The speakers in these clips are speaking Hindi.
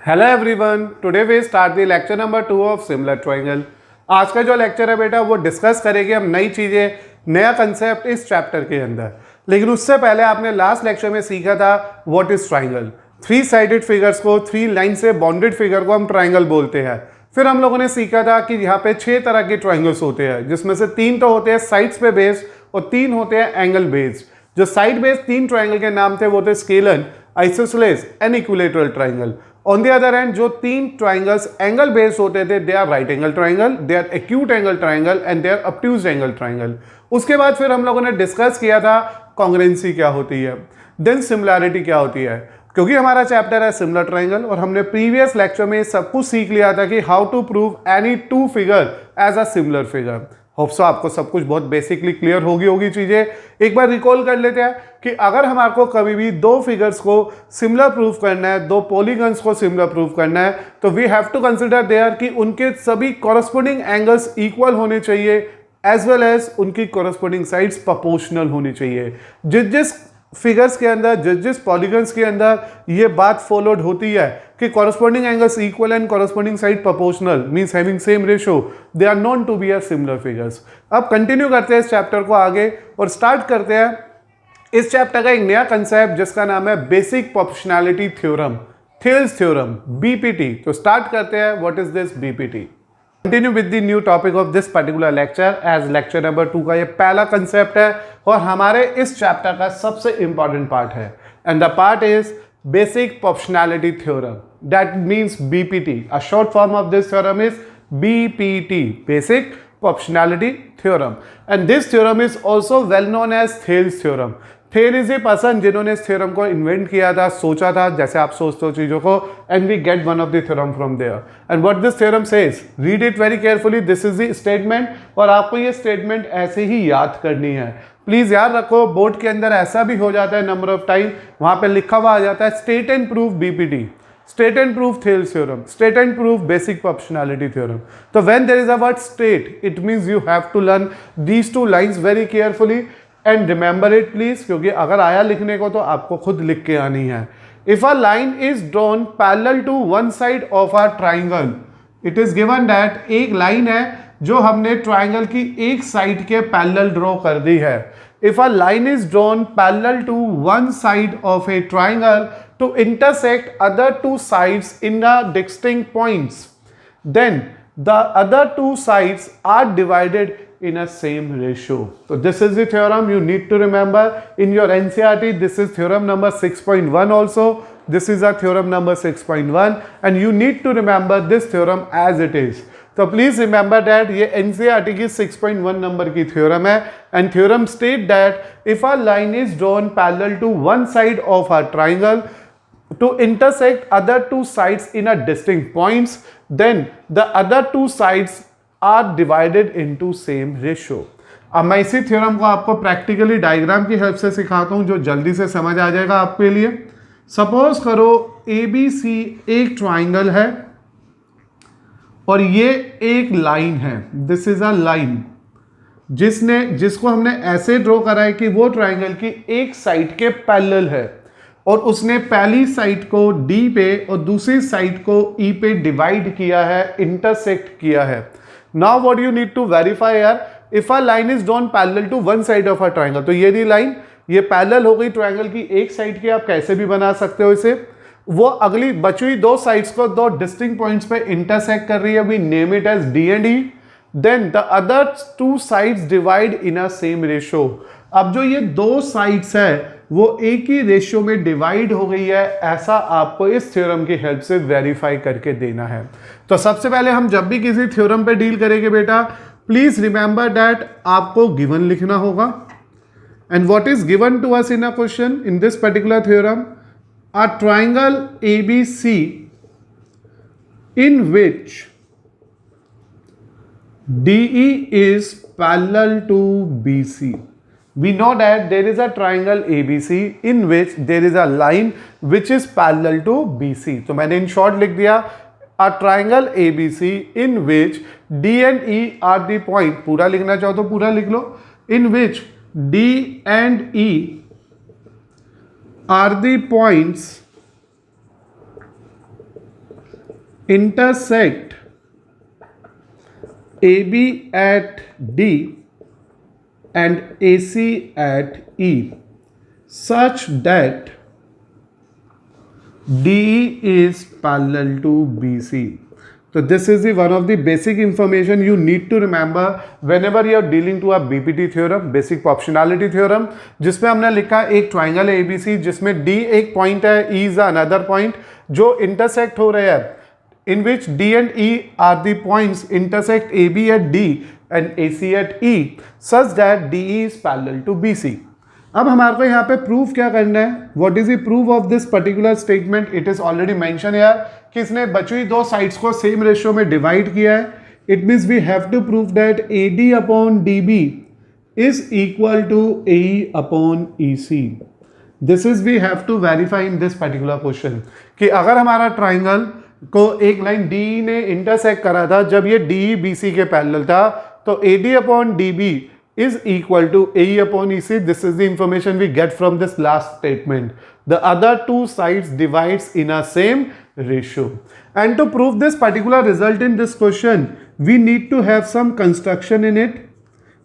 Hello everyone, today we start the lecture number 2 of similar triangle. आज का जो लेक्चर है बेटा वो डिस्कस करेंगे हम नई चीज़ें, नया कंसेप्ट इस चैप्टर के अंदर। लेकिन उससे पहले आपने लास्ट लेक्चर में सीखा था what is triangle. 3 sided figures को, 3 लाइन से बॉन्डेड फिगर को हम ट्रायंगल बोलते हैं। फिर हम लोगों ने सीखा था कि यहाँ पे 6 तरह के ट्रायंगल्स होते हैं, जिसमें से 3 तो होते हैं साइड्स पे बेस्ड और 3 होते हैं एंगल बेस्ड। जो साइड बेस्ड 3 ट्रायंगल के नाम थे वो थे scalene, isosceles and equilateral triangle. On the other hand जो 3 ट्रायंगल्स एंगल बेस्ड होते थे, they are right angle triangle, they are acute angle triangle and they are obtuse angle triangle. उसके बाद फिर हम लोगों ने डिस्कस किया था कॉन्ग्रुएंसी क्या होती है, देन सिमिलैरिटी क्या होती है, क्योंकि हमारा चैप्टर है सिमिलर ट्रायंगल और हमने प्रीवियस लेक्चर में सब कुछ सीख लिया था कि how to prove any 2 figure as a similar figure. Hope so आपको सब कुछ बहुत बेसिकली क्लियर होगी चीजें। एक बार रिकॉल कर लेते हैं कि अगर हमारे को कभी भी 2 फिगर्स को सिमिलर प्रूव करना है, 2 पॉलीगन्स को सिमिलर प्रूव करना है, तो we have to consider there कि उनके सभी कॉरस्पॉन्डिंग एंगल्स इक्वल होने चाहिए एज वेल एज उनकी कॉरस्पॉन्डिंग साइड्स प्रोपोर्शनल होनी चाहिए। जिस फिगर्स के अंदर, जिस पॉलीगन्स के अंदर ये बात फॉलोड होती है कि corresponding angles equal and corresponding side proportional means having same ratio, they are known to be a similar figures. अब कंटिन्यू करते हैं इस चैप्टर को आगे और स्टार्ट करते हैं इस चैप्टर का एक नया कंसेप्ट जिसका नाम है basic proportionality theorem, Thales theorem, BPT. तो स्टार्ट करते हैं, what is this BPT. Continue with the new topic of this particular lecture as lecture number 2 का ये पहला कंसेप्ट है और हमारे इस चैप्टर का सबसे इंपॉर्टेंट पार्ट है and the part is basic proportionality theorem, that means BPT. A short form of this theorem is BPT, basic proportionality theorem, and this theorem is also well known as Thales theorem. Thales is a person जिन्होंने इस थ्योरम को इन्वेंट किया था, सोचा था जैसे आप सोचते हो चीजों को, and we get one of the theorem from there. And what this theorem says, read it very carefully, this is the statement और आपको ये स्टेटमेंट ऐसे ही याद करनी है। प्लीज याद रखो, बोर्ड के अंदर ऐसा भी हो जाता है नंबर ऑफ टाइम, वहां पे लिखा हुआ आ जाता है state and prove BPT, state and prove Thales theorem, state and prove basic proportionality theorem. तो when there is a word state, it means you have to learn these 2 lines very carefully and remember it please, क्योंकि अगर आया लिखने को तो आपको खुद लिख के आनी है। If a line is drawn parallel to one side of a triangle, it is given that एक लाइन है जो हमने ट्राइंगल की एक साइड के पैरेलल ड्रॉ कर दी है। If a line is drawn parallel to one side of a triangle to intersect other 2 sides in a distinct points, then the other 2 sides are divided in a same ratio. So this is the theorem you need to remember in your NCERT. This is theorem number 6.1 also. This is a theorem number 6.1 and you need to remember this theorem as it is. तो प्लीज रिमेंबर दैट ये NCERT की 6.1 नंबर की थ्योरम है and theorem state that if a line is drawn parallel to one side of a triangle to intersect other 2 sides in a distinct points, then the other 2 sides are divided into same ratio. अब मैं इसी थ्योरम को आपको प्रैक्टिकली डायग्राम की हेल्प से सिखाता हूं जो जल्दी से समझ आ जाएगा आपके लिए। सपोज करो ABC एक ट्राइंगल है और ये एक लाइन है, दिस इज अ लाइन जिसको हमने ऐसे ड्रॉ करा है कि वो ट्राइंगल की एक साइड के पैरेलल है और उसने पहली साइड को D पे और दूसरी साइड को E पे डिवाइड किया है, इंटरसेक्ट किया है। Now what you need to verify यार, if a line is drawn parallel to one side of a triangle, तो ये लाइन ये पैरेलल हो गई ट्राइंगल की एक साइड की, आप कैसे भी बना सकते हो इसे। वो अगली बची हुई 2 साइड्स को 2 डिस्टिंक्ट पॉइंट्स पे इंटरसेक्ट कर रही है, we name it as D and E, then the other 2 sides divide in a same ratio. अब जो ये 2 साइड्स है वो एक ही रेशियो में डिवाइड हो गई है, ऐसा आपको इस थ्योरम की हेल्प से वेरीफाई करके देना है। तो सबसे पहले हम जब भी किसी थ्योरम पे डील करेंगे बेटा, प्लीज रिमेंबर दैट आपको गिवन लिखना होगा and what is given to us in a question in this particular theorem, a triangle ABC in which DE is parallel to BC. We know that there is a triangle ABC in which there is a line which is parallel to BC. तो मैंने इन शॉर्ट लिख दिया a triangle ABC in which D and E are the point, पूरा लिखना चाहो तो पूरा लिख लो, in which D and E are the points intersect AB at D and AC at E such that DE is parallel to BC. So this is the one of the basic information you need to remember whenever you are dealing to a BPT theorem, basic proportionality theorem, जिसमें हमने लिखा एक ट्राइंगल ABC जिसमें D एक पॉइंट है, E is another point जो इंटरसेक्ट हो रहे हैं, in which D and E are the points intersect AB at D and AC at E such that DE is parallel to BC. अब हमारे को यहाँ पे प्रूफ क्या करना है, what is the proof of this particular statement? It is already mention यार कि इसने बची हुई दो साइड्स को सेम रेशियो में डिवाइड किया है. It means we have to prove that AD upon DB is equal to AE upon EC. This is we have to verify in this particular question कि अगर हमारा ट्राइंगल को एक लाइन DE ने इंटरसेक्ट करा था जब ये DE BC के पैरेलल था, तो AD upon DB is equal to AE upon EC. This is the information we get from this last statement. The other two sides divides in a same ratio. And to prove this particular result in this question, we need to have some construction in it.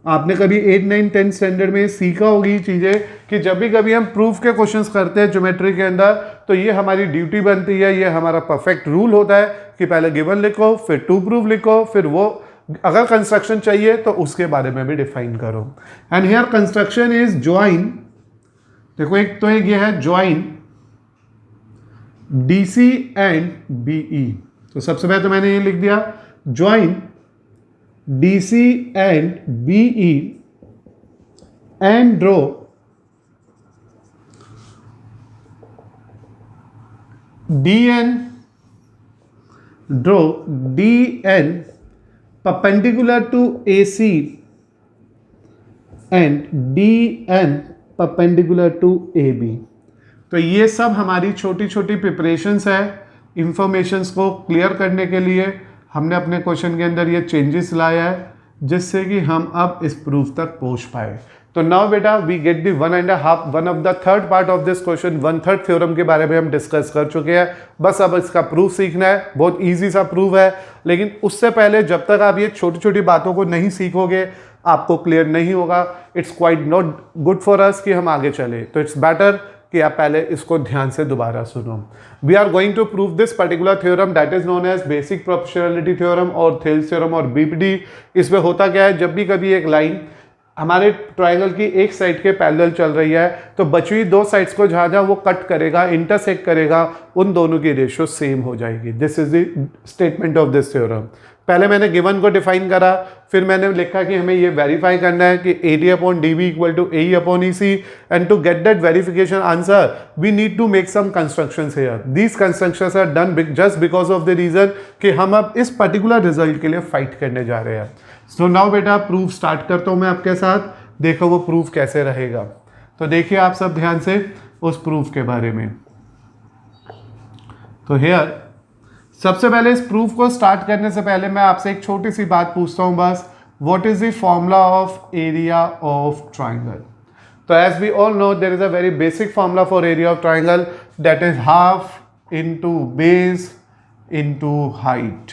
आपने कभी 8, 9, 10 स्टैंडर्ड में सीखा होगी चीज़ें कि जब भी कभी हम प्रूफ के क्वेश्चंस करते हैं ज्योमेट्री के अंदर, तो ये हमारी ड्यूटी बनती है, ये हमारा परफेक्ट रूल होता है कि पहले गिवन लिखो, फिर टू प्रूफ लिखो, फिर वो अगर कंस्ट्रक्शन चाहिए तो उसके बारे में भी डिफाइन करो. And here construction is join. देखो एक तो एक ये है ज्वाइन DC एंड BE. तो सबसे पहले तो मैंने ये लिख दिया join DC and BE and draw DN perpendicular to AC and DN perpendicular to AB. तो ये सब हमारी छोटी छोटी प्रिपरेशंस है इंफॉर्मेशंस को क्लियर करने के लिए. हमने अपने क्वेश्चन के अंदर ये चेंजेस लाया है जिससे कि हम अब इस प्रूफ तक पहुंच पाए. तो नाउ बेटा we get the 1 of the third part of this question. 1/3 theorem के बारे में हम डिस्कस कर चुके हैं. बस अब इसका प्रूफ सीखना है. बहुत इजी सा प्रूफ है, लेकिन उससे पहले जब तक आप ये छोटी छोटी बातों को नहीं सीखोगे आपको क्लियर नहीं होगा. It's quite not good for us कि हम आगे चले. तो इट्स बेटर कि आप पहले इसको ध्यान से दोबारा सुनो. We are going to prove this particular theorem that is known as basic proportionality theorem और थेल्स थ्योरम और BPT. इसमें होता क्या है, जब भी कभी एक लाइन हमारे ट्राइंगल की एक साइड के पैरेलल चल रही है तो बची हुई दो साइड्स को जहाँ जहाँ वो कट करेगा, इंटरसेक्ट करेगा, उन दोनों की रेशियो सेम हो जाएगी. This is the statement of this theorem. पहले मैंने गिवन को डिफाइन करा, फिर मैंने लिखा कि हमें ये वेरीफाई करना है कि AD upon DB equal to AE upon EC. And to get that verification answer we need to make some constructions here. These constructions are done just because of the reason कि हम अब इस पर्टिकुलर रिजल्ट के लिए फाइट करने जा रहे हैं. सो नाउ बेटा प्रूफ स्टार्ट करता हूँ मैं आपके साथ. देखो वो प्रूफ कैसे रहेगा. तो देखिए आप सब ध्यान से उस प्रूफ के बारे में. तो हियर सबसे पहले इस प्रूफ को स्टार्ट करने से पहले मैं आपसे एक छोटी सी बात पूछता हूं बस. What is the formula of area of triangle? तो as we all know there is a very basic formula for area of triangle that is half into base into height.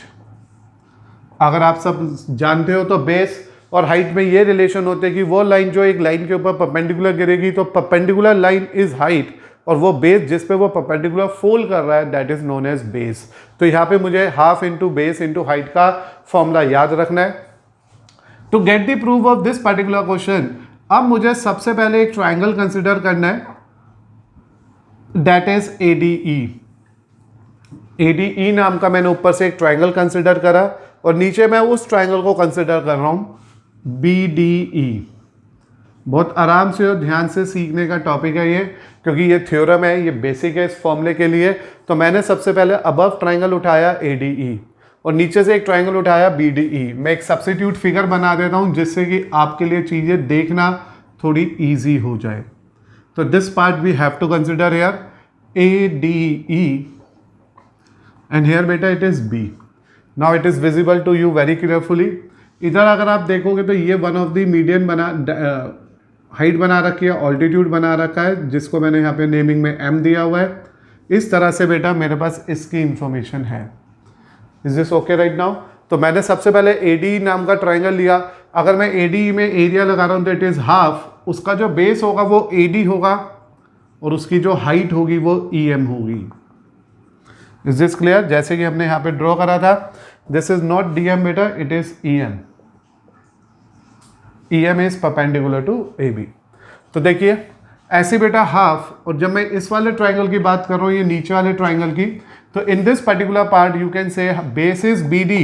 अगर आप सब जानते हो तो बेस और हाइट में ये रिलेशन होते हैं कि वो लाइन जो एक लाइन के ऊपर परपेंडिकुलर गिरेगी तो परपेंडिकुलर लाइन इज हाइट और वो बेस जिस पे वो परपेंडिकुलर फोल्ड कर रहा है that is known as base. तो यहाँ पे मुझे half into base into height का फॉर्मूला याद रखना है. To get the proof of this particular question अब मुझे सबसे पहले एक ट्राइंगल कंसिडर करना है दैट इज ADE. ADE नाम का मैंने ऊपर से एक ट्राइंगल कंसिडर करा और नीचे मैं उस ट्राइंगल को कंसिडर कर रहा हूं BDE. बहुत आराम से और ध्यान से सीखने का टॉपिक है ये, क्योंकि ये थ्योरम है, ये बेसिक है इस फॉर्मूले के लिए. तो मैंने सबसे पहले अबव ट्राइंगल उठाया ADE और नीचे से एक ट्राइंगल उठाया BDE. मैं एक सब्स्टिट्यूट फिगर बना देता हूँ जिससे कि आपके लिए चीज़ें देखना थोड़ी ईजी हो जाए. तो this part we have to consider here ADE and here बेटा it is B. Now it is visible to you very carefully. इधर अगर आप देखोगे तो ये one of the median height बना रखी है, ऑल्टीट्यूड बना रखा है जिसको मैंने यहाँ पे नेमिंग में M दिया हुआ है. इस तरह से बेटा मेरे पास इसकी इंफॉर्मेशन है. Is this okay right now? तो मैंने सबसे पहले ADE नाम का ट्राइंगल लिया। अगर मैं ADE में एरिया लगा रहा हूँ तो इट इज़ हाफ, उसका जो बेस होगा वो AD होगा और उसकी जो हाइट होगी वो EM होगी। Is this clear? जैसे कि हमने यहाँ पे ड्रॉ करा था, दिस इज नॉट DM बेटा, it is EM। EM is perpendicular to AB। तो देखिए ऐसे बेटा हाफ, और जब मैं इस वाले ट्राइंगल की बात कर रहा हूँ, ये नीचे वाले ट्राइंगल की, तो इन this particular part you can say base is BD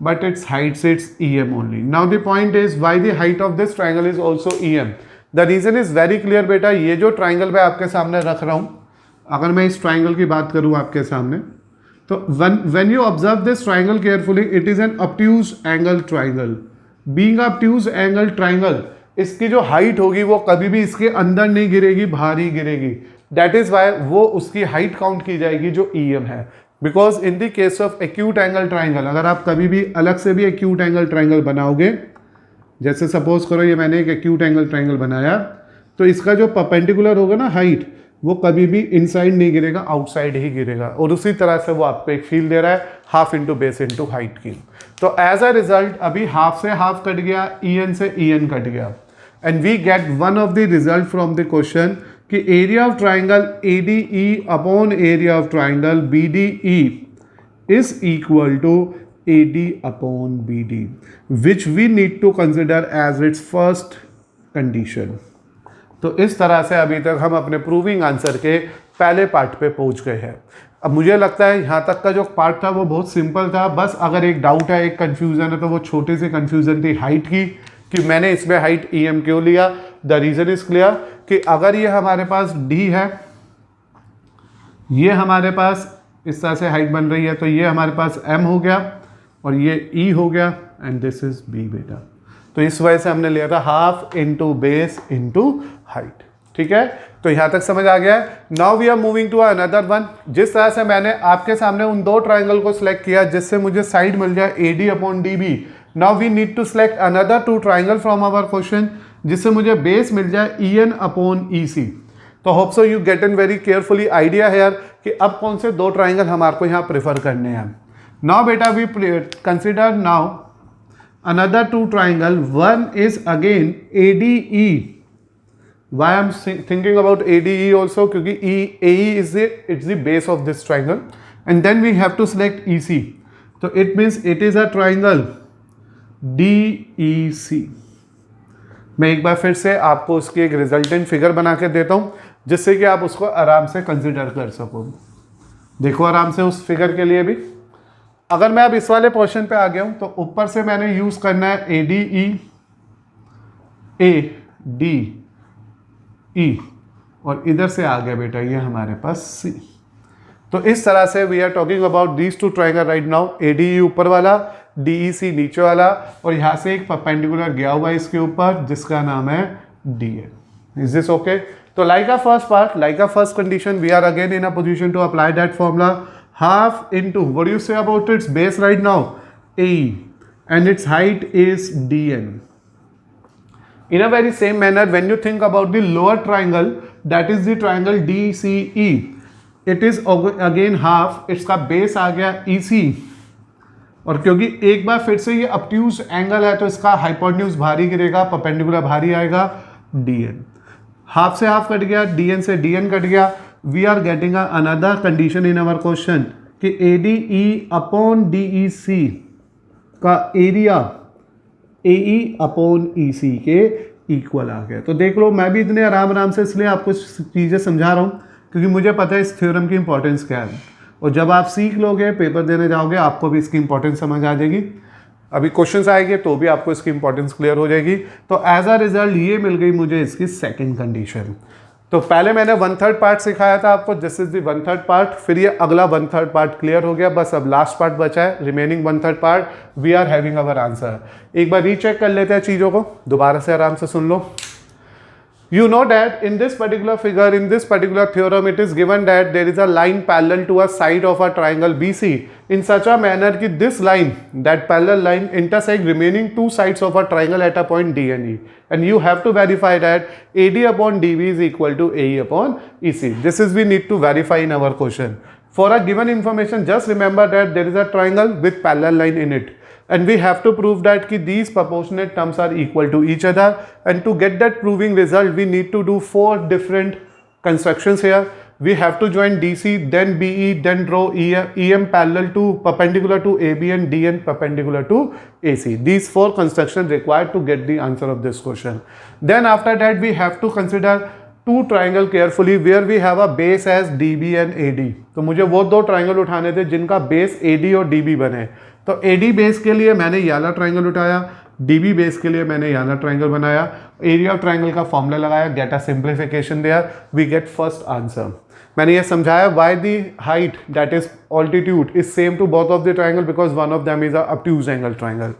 but its height is EM only. Now the point is why the height of this triangle is also EM. The reason is very clear बेटा, ये जो ट्राइंगल मैं आपके सामने रख रहा हूँ, अगर मैं इस ट्राइंगल की बात करूँ आपके सामने, तो when you observe this triangle carefully, it is an obtuse angle triangle. Being obtuse angle triangle, इसकी जो हाइट होगी वो कभी भी इसके अंदर नहीं गिरेगी, बाहर ही गिरेगी। That is why वो उसकी हाइट काउंट की जाएगी जो EM है। Because in the case of acute angle triangle, अगर आप कभी भी अलग से भी एक्यूट एंगल ट्राइंगल बनाओगे, जैसे सपोज करो ये मैंने एक एक्यूट एंगल ट्राइंगल बनाया, तो इसका जो परपेंडिकुलर होगा ना हाइट, वो कभी भी इनसाइड नहीं गिरेगा, आउटसाइड ही गिरेगा। और उसी तरह से वो आपको एक फील दे रहा है half into base into height की। तो एज अ रिजल्ट अभी हाफ से हाफ कट गया, EN से EN कट गया, and we get one of the result from the question कि area of triangle ADE upon area of triangle BDE is equal to AD upon BD, which we need to consider as its first condition. तो इस तरह से अभी तक हम अपने प्रूविंग आंसर के पहले पार्ट पे पहुंच गए हैं। अब मुझे लगता है यहाँ तक का जो पार्ट था वो बहुत सिंपल था। बस अगर एक डाउट है, एक कन्फ्यूज़न है, तो वो छोटे से कन्फ्यूज़न थी हाइट की, कि मैंने इसमें हाइट EM क्यों लिया। द रीज़न इज क्लियर कि अगर ये हमारे पास D है, ये हमारे पास इस तरह से हाइट बन रही है, तो ये हमारे पास M हो गया और ये E हो गया, एंड दिस इज B बेटा। तो इस वजह से हमने लिया था half into base into height. ठीक है, तो यहाँ तक समझ आ गया है। Now we are moving to another one. जिस तरह से मैंने आपके सामने उन दो ट्राइंगल को सिलेक्ट किया जिससे मुझे साइड मिल जाए AD upon DB, now we need to select another two triangle from our question जिससे मुझे बेस मिल जाए EN अपॉन EC। तो hope so you get an very carefully idea है कि अब कौन से दो ट्राइंगल हमारे को यहाँ प्रेफर करने हैं। नाउ बेटा we consider now another two triangle. One is again ADE. Why I'm thinking about ADE also? क्योंकि AE is the base of this triangle, and then we have to select EC. So it means it is a triangle DEC. मैं एक बार फिर से आपको उसकी एक रिजल्टेंट फिगर बना के देता हूँ जिससे कि आप उसको आराम से कंसिडर कर सको। देखो आराम से उस फिगर के लिए भी। अगर मैं अब इस वाले पोर्शन पे आ गया हूं तो ऊपर से मैंने यूज करना है ADE, ADE, और इधर से आ गया बेटा ये हमारे पास C। तो इस तरह से we are talking about these two triangle right now. ADE ऊपर वाला, DEC नीचे वाला, और यहाँ से एक परपेंडिकुलर गया हुआ है इसके ऊपर जिसका नाम है DN। Is this okay? तो like a first part, like a first condition, we are again in a position to apply that formula. Half into, what do you say about its base right now? AE, and its height is DN. In a very same manner, when you think about the lower triangle, that is the triangle DCE, it is again half, इसका base आ गया EC, और क्योंकि एक बार फिर से ये obtuse angle है तो इसका hypotenuse भारी गिरेगा, perpendicular भारी आएगा DN। हाफ से हाफ कट गया, DN से DN कट गया। We are getting another condition in our question कि ADE अपॉन DEC का एरिया AE अपॉन EC के इक्वल आ गया। तो देख लो, मैं भी इतने आराम से इसलिए आपको चीज़ें समझा रहा हूँ क्योंकि मुझे पता है इस थ्योरम की इंपॉर्टेंस क्या है, और जब आप सीख लोगे पेपर देने जाओगे आपको भी इसकी इंपॉर्टेंस समझ आ जाएगी। अभी क्वेश्चंस आएंगे तो भी आपको इसकी इंपॉर्टेंस क्लियर हो जाएगी। तो एज अ रिजल्ट ये मिल गई मुझे इसकी सेकंड कंडीशन। तो पहले मैंने 1/3 पार्ट सिखाया था आपको, दिस इज द 1/3 पार्ट, फिर ये अगला 1/3 पार्ट क्लियर हो गया, बस अब लास्ट पार्ट बचा है, remaining 1/3 part we are having our answer. एक बार रीचेक कर लेते हैं चीज़ों को, दोबारा से आराम से सुन लो। You know that in this particular figure, in this particular theorem, it is given that there is a line parallel to a side of a triangle BC in such a manner that this line, that parallel line, intersect remaining two sides of a triangle at a point D and E. And you have to verify that AD upon DB is equal to AE upon EC. This is we need to verify in our question. For a given information, just remember that there is a triangle with parallel line in it, and we have to prove that ki these proportionate terms are equal to each other. And to get that proving result, we need to do 4 different constructions here. We have to join DC, then BE, then draw EM parallel to perpendicular to AB and DN perpendicular to AC. These 4 constructions required to get the answer of this question. Then after that, we have to consider 2 triangle carefully where we have a base as DB and AD. तो मुझे वो 2 ट्राइंगल उठाने थे जिनका बेस AD और DB बने. तो AD बेस के लिए मैंने ये वाला ट्राइंगल उठाया, DB बेस के लिए मैंने ये वाला ट्राइंगल बनाया, एरिया ऑफ ट्राइंगल का फॉर्मूला लगाया, get a simplification there, we get first answer. मैंने ये समझाया why the height that is altitude is same to both of the triangle because one of them is a obtuse angle triangle.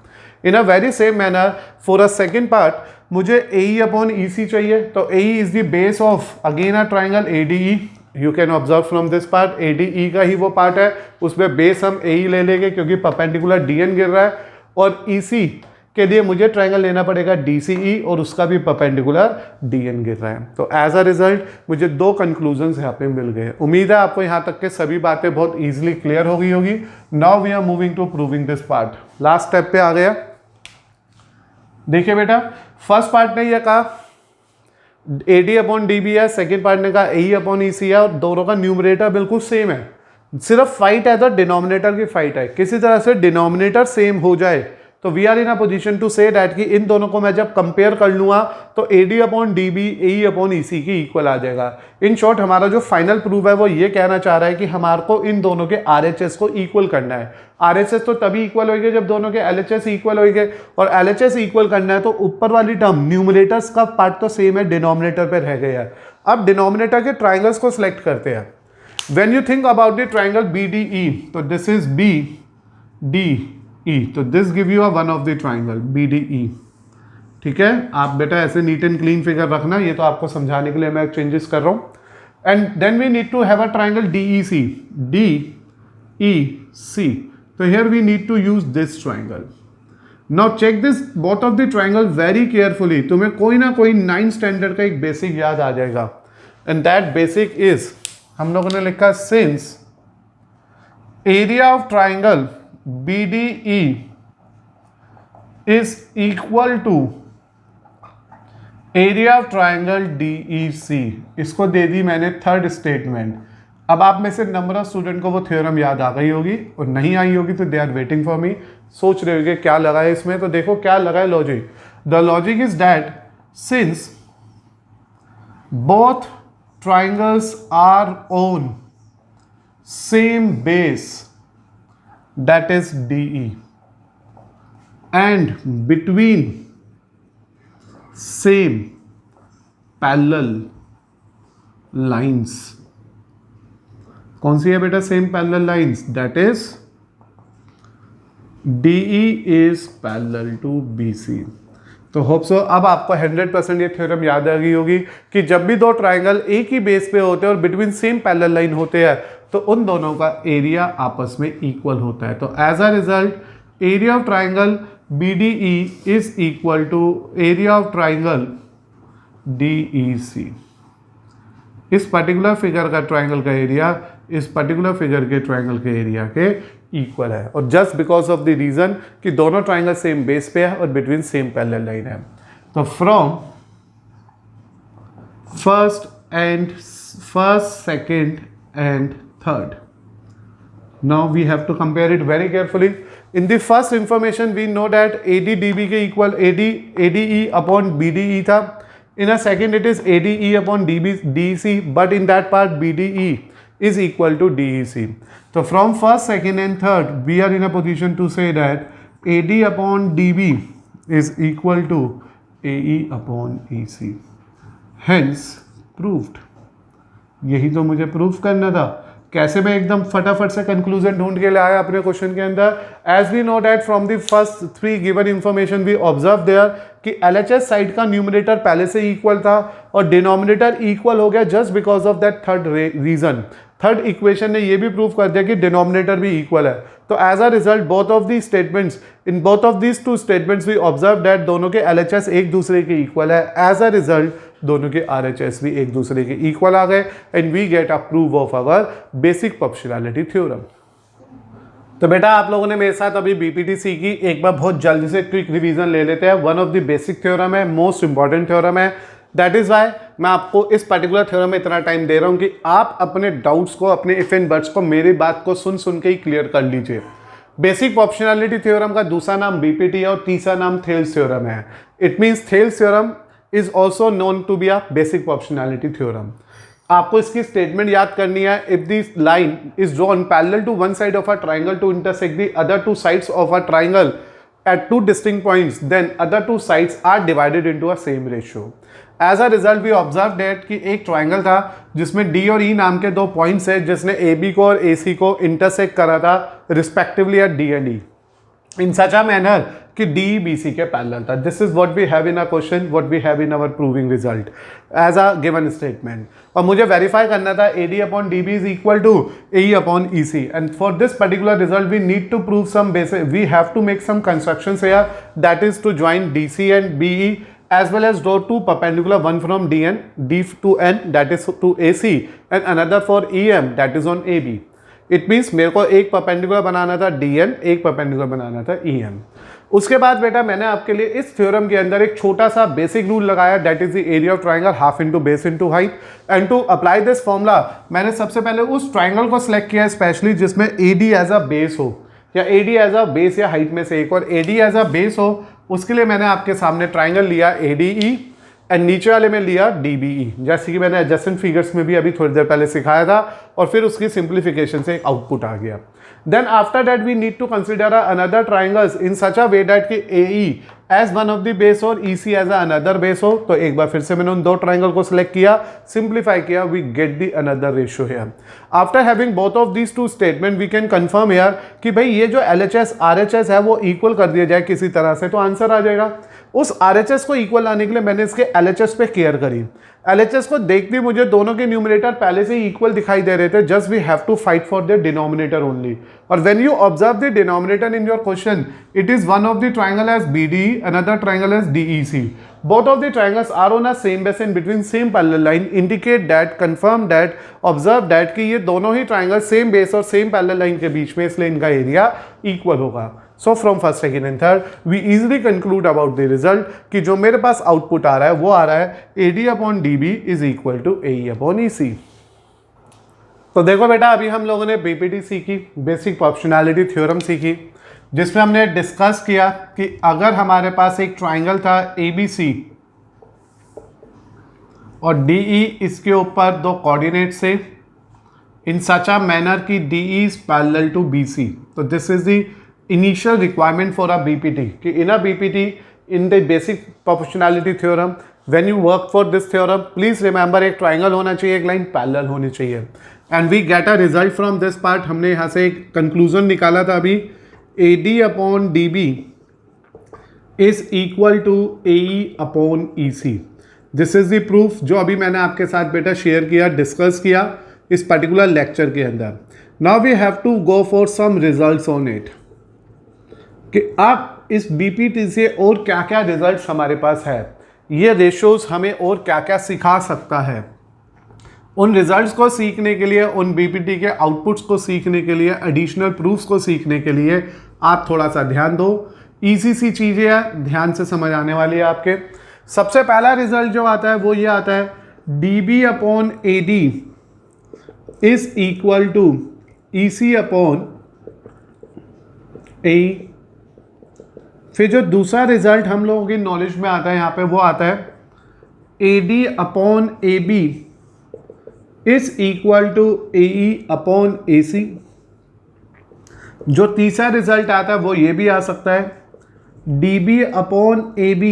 In a very same manner for a second part मुझे AE अपॉन EC चाहिए. तो AE is the base of again a triangle ADE. You can observe from this part ADE का ही वो पार्ट है, उसमें बेस हम AE ले लेंगे क्योंकि परपेंडिकुलर DN गिर रहा है, और EC के लिए मुझे ट्राइंगल लेना पड़ेगा DCE और उसका भी परपेंडिकुलर DN गिर रहा है. तो एज अ रिजल्ट मुझे 2 कंक्लूजन्स यहाँ पे मिल गए. उम्मीद है आपको यहाँ तक के सभी बातें बहुत ईजिली क्लियर हो गई होगी. Now we are moving to proving this part. Last step पे आ गया. देखिए बेटा, फर्स्ट पार्ट ने यह कहा AD अपॉन DB है, सेकेंड पार्ट ने कहा AE अपॉन EC है, और दोनों का न्यूमरेटर बिल्कुल सेम है. सिर्फ फाइट है तो डिनोमिनेटर की फाइट है. किसी तरह से डिनोमिनेटर सेम हो जाए तो we are in a position to say that कि इन दोनों को मैं जब कंपेयर कर लूँगा तो AD upon DB AE upon EC की इक्वल आ जाएगा. इन शॉर्ट हमारा जो फाइनल प्रूफ है वो ये कहना चाह रहा है कि हमारे को इन दोनों के RHS को इक्वल करना है. RHS तो तभी इक्वल होगी जब दोनों के LHS इक्वल होंगे, और LHS इक्वल करना है तो ऊपर वाली टर्म न्यूमरेटर्स का पार्ट तो सेम है, डिनोमिनेटर पे रह गया है. अब डिनोमिनेटर के ट्राइंगल्स को सिलेक्ट करते हैं. When you think about the triangle BDE, तो दिस इज BDE, तो this give you a one of the triangle BDE. ठीक है, आप बेटा ऐसे नीट एंड क्लीन फिगर रखना, ये तो आपको समझाने के लिए मैं चेंजेस कर रहा हूँ. And then we need to have a triangle DEC, DEC. तो here we need to use this triangle. Now check this both of the triangle very carefully. तुम्हें कोई ना कोई 9th स्टैंडर्ड का एक बेसिक याद आ जाएगा, एंड दैट बेसिक इज, हम लोगों ने लिखा since area of triangle BDE is equal to area of triangle DEC. इसको दे दी मैंने थर्ड स्टेटमेंट. अब आप में से नंबर ऑफ स्टूडेंट को वो थ्योरम याद आ गई होगी, और नहीं आई होगी तो they are waiting for me. सोच रहे होंगे क्या लगा है इसमें. तो देखो क्या लगा है logic. The logic is that since both triangles are on same base, that is DE, and between same parallel lines. कौन सी है बेटा same parallel lines? That is DE is parallel to BC. तो होप सो अब आपको 100% ये थ्योरम याद आ गई होगी कि जब भी 2 ट्राइंगल एक ही बेस पे होते हैं और बिटवीन सेम पैरेलल लाइन होते हैं तो उन दोनों का एरिया आपस में इक्वल होता है. तो as a result area of triangle BDE is equal to area of triangle DEC. इस पर्टिकुलर फिगर का ट्राइंगल का एरिया इस पर्टिकुलर फिगर के ट्राइंगल के एरिया के इक्वल है, और just because of the reason कि दोनों ट्राइंगल सेम बेस पे है और बिटवीन सेम पैरेलल लाइन है. तो from first second and third, now we have to compare it very carefully. In the first information we know that AD DB के equal ADE upon BDE था. In a second it is ADE upon DEC, but in that part BDE is equal to DEC. So from first, second and third we are in a position to say that AD upon DB is equal to AE upon EC. Hence proved. यही तो मुझे प्रूफ करना था. कैसे मैं एकदम फटाफट से कंक्लूजन ढूंढ के ले आया अपने क्वेश्चन के अंदर. As we know that from the first 3 given information we observe there कि LHS साइड का न्यूमरेटर पहले से इक्वल था और डिनोमिनेटर इक्वल हो गया just because of that third reason. Third equation ने ये भी प्रूव कर दिया कि डिनोमिनेटर भी इक्वल है। तो as a result both of the statements, in both of these two statements we observe that दोनों के LHS एक दूसरे के इक्वल है। एज अ रिजल्ट दोनों के RHS भी एक दूसरे के इक्वल आ गए and we get a proof of our basic proportionality theorem. तो बेटा आप लोगों ने मेरे साथ अभी BPT सीखी, एक बार बहुत जल्दी से क्विक रिवीजन ले लेते हैं। One of the basic theorem है, मोस्ट इंपॉर्टेंट थ्योरम है। दैट इज वाई मैं आपको इस पर्टिकुलर थ्योरम में इतना टाइम दे रहा हूं कि आप अपने डाउट्स को, अपने इफ एंड बट्स को मेरी बात को सुन सुन के ही क्लियर कर लीजिए। बेसिक प्रोपोर्शनैलिटी थ्योरम का दूसरा नाम BPT है और तीसरा नाम थेल्स थ्योरम है। It means Thales theorem is also known to be a basic proportionality theorem. आपको इसकी स्टेटमेंट याद करनी है। If this line is drawn parallel to one side of a triangle to intersect the other two sides of a triangle at two distinct points, then other two sides are divided into a same ratio. As a result, we observed that कि एक ट्राइंगल था जिसमें D और E नाम के दो पॉइंट्स है जिसने AB को और AC को इंटरसेक्ट करा था respectively at D and E in such a manner कि D BC के पैरेलल था। This is what we have in a question, what we have in our proving result as a given statement. और मुझे वेरीफाई करना था AD upon DB is equal to AE upon EC, and for this particular result we need to prove some basic, we have to make some constructions here, that is to join DC and BE as well as draw two perpendicular, one from DN, D to N that is to AC and another for EM that is on AB. It means मेरे को एक परपेंडिकुलर बनाना था DN, एक परपेंडिकुलर बनाना था EM। उसके बाद बेटा मैंने आपके लिए इस थ्योरम के अंदर एक छोटा सा बेसिक रूल लगाया, that is the area of triangle half into base into height. And to apply this formula मैंने सबसे पहले उस ट्राइंगल को सिलेक्ट किया स्पेशली जिसमें AD एज अ बेस हो, या AD एज अ बेस या हाइट में से एक, और AD एज अ बेस हो उसके लिए मैंने आपके सामने ट्राइंगल लिया ADE एंड नीचे वाले में लिया DBE, जैसे कि मैंने एडजेसेंट फिगर्स में भी अभी थोड़ी देर पहले सिखाया था, और फिर उसकी सिंप्लीफिकेशन से एक आउटपुट आ गया। Then after that we need to consider another triangles in such a way that कि AE as one of the base और EC एज अनदर बेस हो। तो एक बार फिर से मैंने उन दो ट्राइंगल को सिलेक्ट किया, सिंप्लीफाई किया, we get the another ratio here. After having both of these two statement we can confirm here कि भाई ये जो LHS RHS है वो इक्वल कर दिया जाए किसी तरह से, तो आंसर आ जाएगा। उस RHS को इक्वल लाने के लिए मैंने इसके LHS पे केयर करी। LHS को देखते मुझे दोनों के न्यूमरेटर पहले से ही इक्वल दिखाई दे रहे थे, just we have to fight for the denominator only. और when you observe the denominator in your question, it is one of the triangle as BDE, another triangle as DEC. Both of the triangles are on a same base and between same parallel line, indicate that, confirm that, observe that कि ये दोनों ही ट्राइंगल सेम बेस और सेम पैरेलल लाइन के बीच में, इसलिए इनका एरिया इक्वल होगा। So from first second and third we easily conclude about the result कि जो मेरे पास आउटपुट आ रहा है वो आ रहा है AD upon DB is equal to AE upon EC। तो देखो बेटा अभी हम लोगों ने BPT सीखी, बेसिक प्रोपोर्शनैलिटी थ्योरम सीखी, जिसमें हमने डिस्कस किया कि अगर हमारे पास एक ट्राइंगल था ABC और DE इसके ऊपर दो कोऑर्डिनेट से इन सच अ मैनर कि DE is parallel to BC, तो this is the initial requirement for a BPT कि in a BPT in the basic proportionality theorem when you work for this theorem please remember एक ट्राइंगल होना चाहिए, एक लाइन पैरेलल होनी चाहिए। And we get a result from this part. हमने यहाँ से एक कंक्लूजन निकाला था अभी, AD upon DB is equal to AE upon EC। This is the proof जो अभी मैंने आपके साथ बेटा शेयर किया, डिस्कस किया इस पर्टिकुलर लेक्चर के अंदर। Now we have to go for some results on it कि आप इस BPT से और क्या क्या रिजल्ट्स हमारे पास है, ये रेशोज हमें और क्या क्या सिखा सकता है। उन रिजल्ट्स को सीखने के लिए, उन BPT के आउटपुट्स को सीखने के लिए, एडिशनल प्रूफ्स को सीखने के लिए आप थोड़ा सा ध्यान दो। ईजी सी चीज़ें हैं, ध्यान से समझ आने वाली है आपके। सबसे पहला रिजल्ट जो आता है वो ये आता है DB upon AD is equal to EC upon AE। फिर जो दूसरा रिजल्ट हम लोगों की नॉलेज में आता है यहाँ पे वो आता है AD upon AB is equal to AE upon AC। जो तीसरा रिजल्ट आता है वो ये भी आ सकता है DB upon AB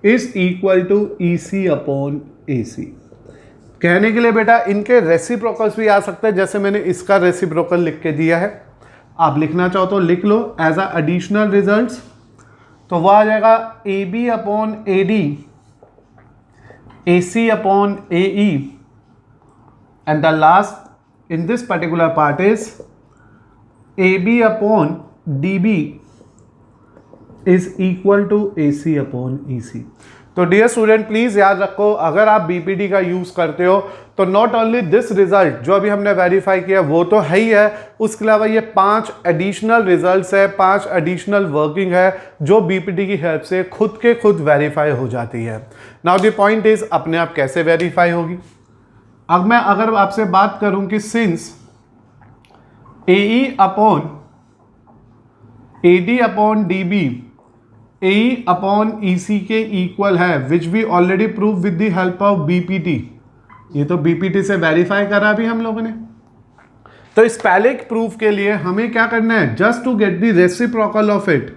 is equal to EC upon AC। कहने के लिए बेटा इनके रेसिप्रोकल्स भी आ सकते हैं, जैसे मैंने इसका रेसिप्रोकल लिख के दिया है, आप लिखना चाहो तो लिख लो एज अ एडिशनल रिजल्ट्स। तो वह आ जाएगा AB upon AD AC upon AE and the last in this particular part is AB upon DB is equal to AC upon EC. तो डियर स्टूडेंट प्लीज याद रखो, अगर आप बीपीटी का यूज करते हो तो नॉट ओनली दिस रिजल्ट जो अभी हमने वेरीफाई किया वो तो है ही है, उसके अलावा ये 5 एडिशनल रिजल्ट्स है, 5 एडिशनल वर्किंग है जो बीपीटी की हेल्प से खुद के खुद वेरीफाई हो जाती है। नाउ द पॉइंट इज अपने आप कैसे वेरीफाई होगी। अब मैं अगर आपसे बात करूं कि since AE upon AD upon DB AE upon EC के इक्वल है, which we already prove with the help of BPT, ये तो BPT से वेरीफाई करा भी हम लोगों ने। तो इस पहले प्रूफ के लिए हमें क्या करना है, just to get the reciprocal of it.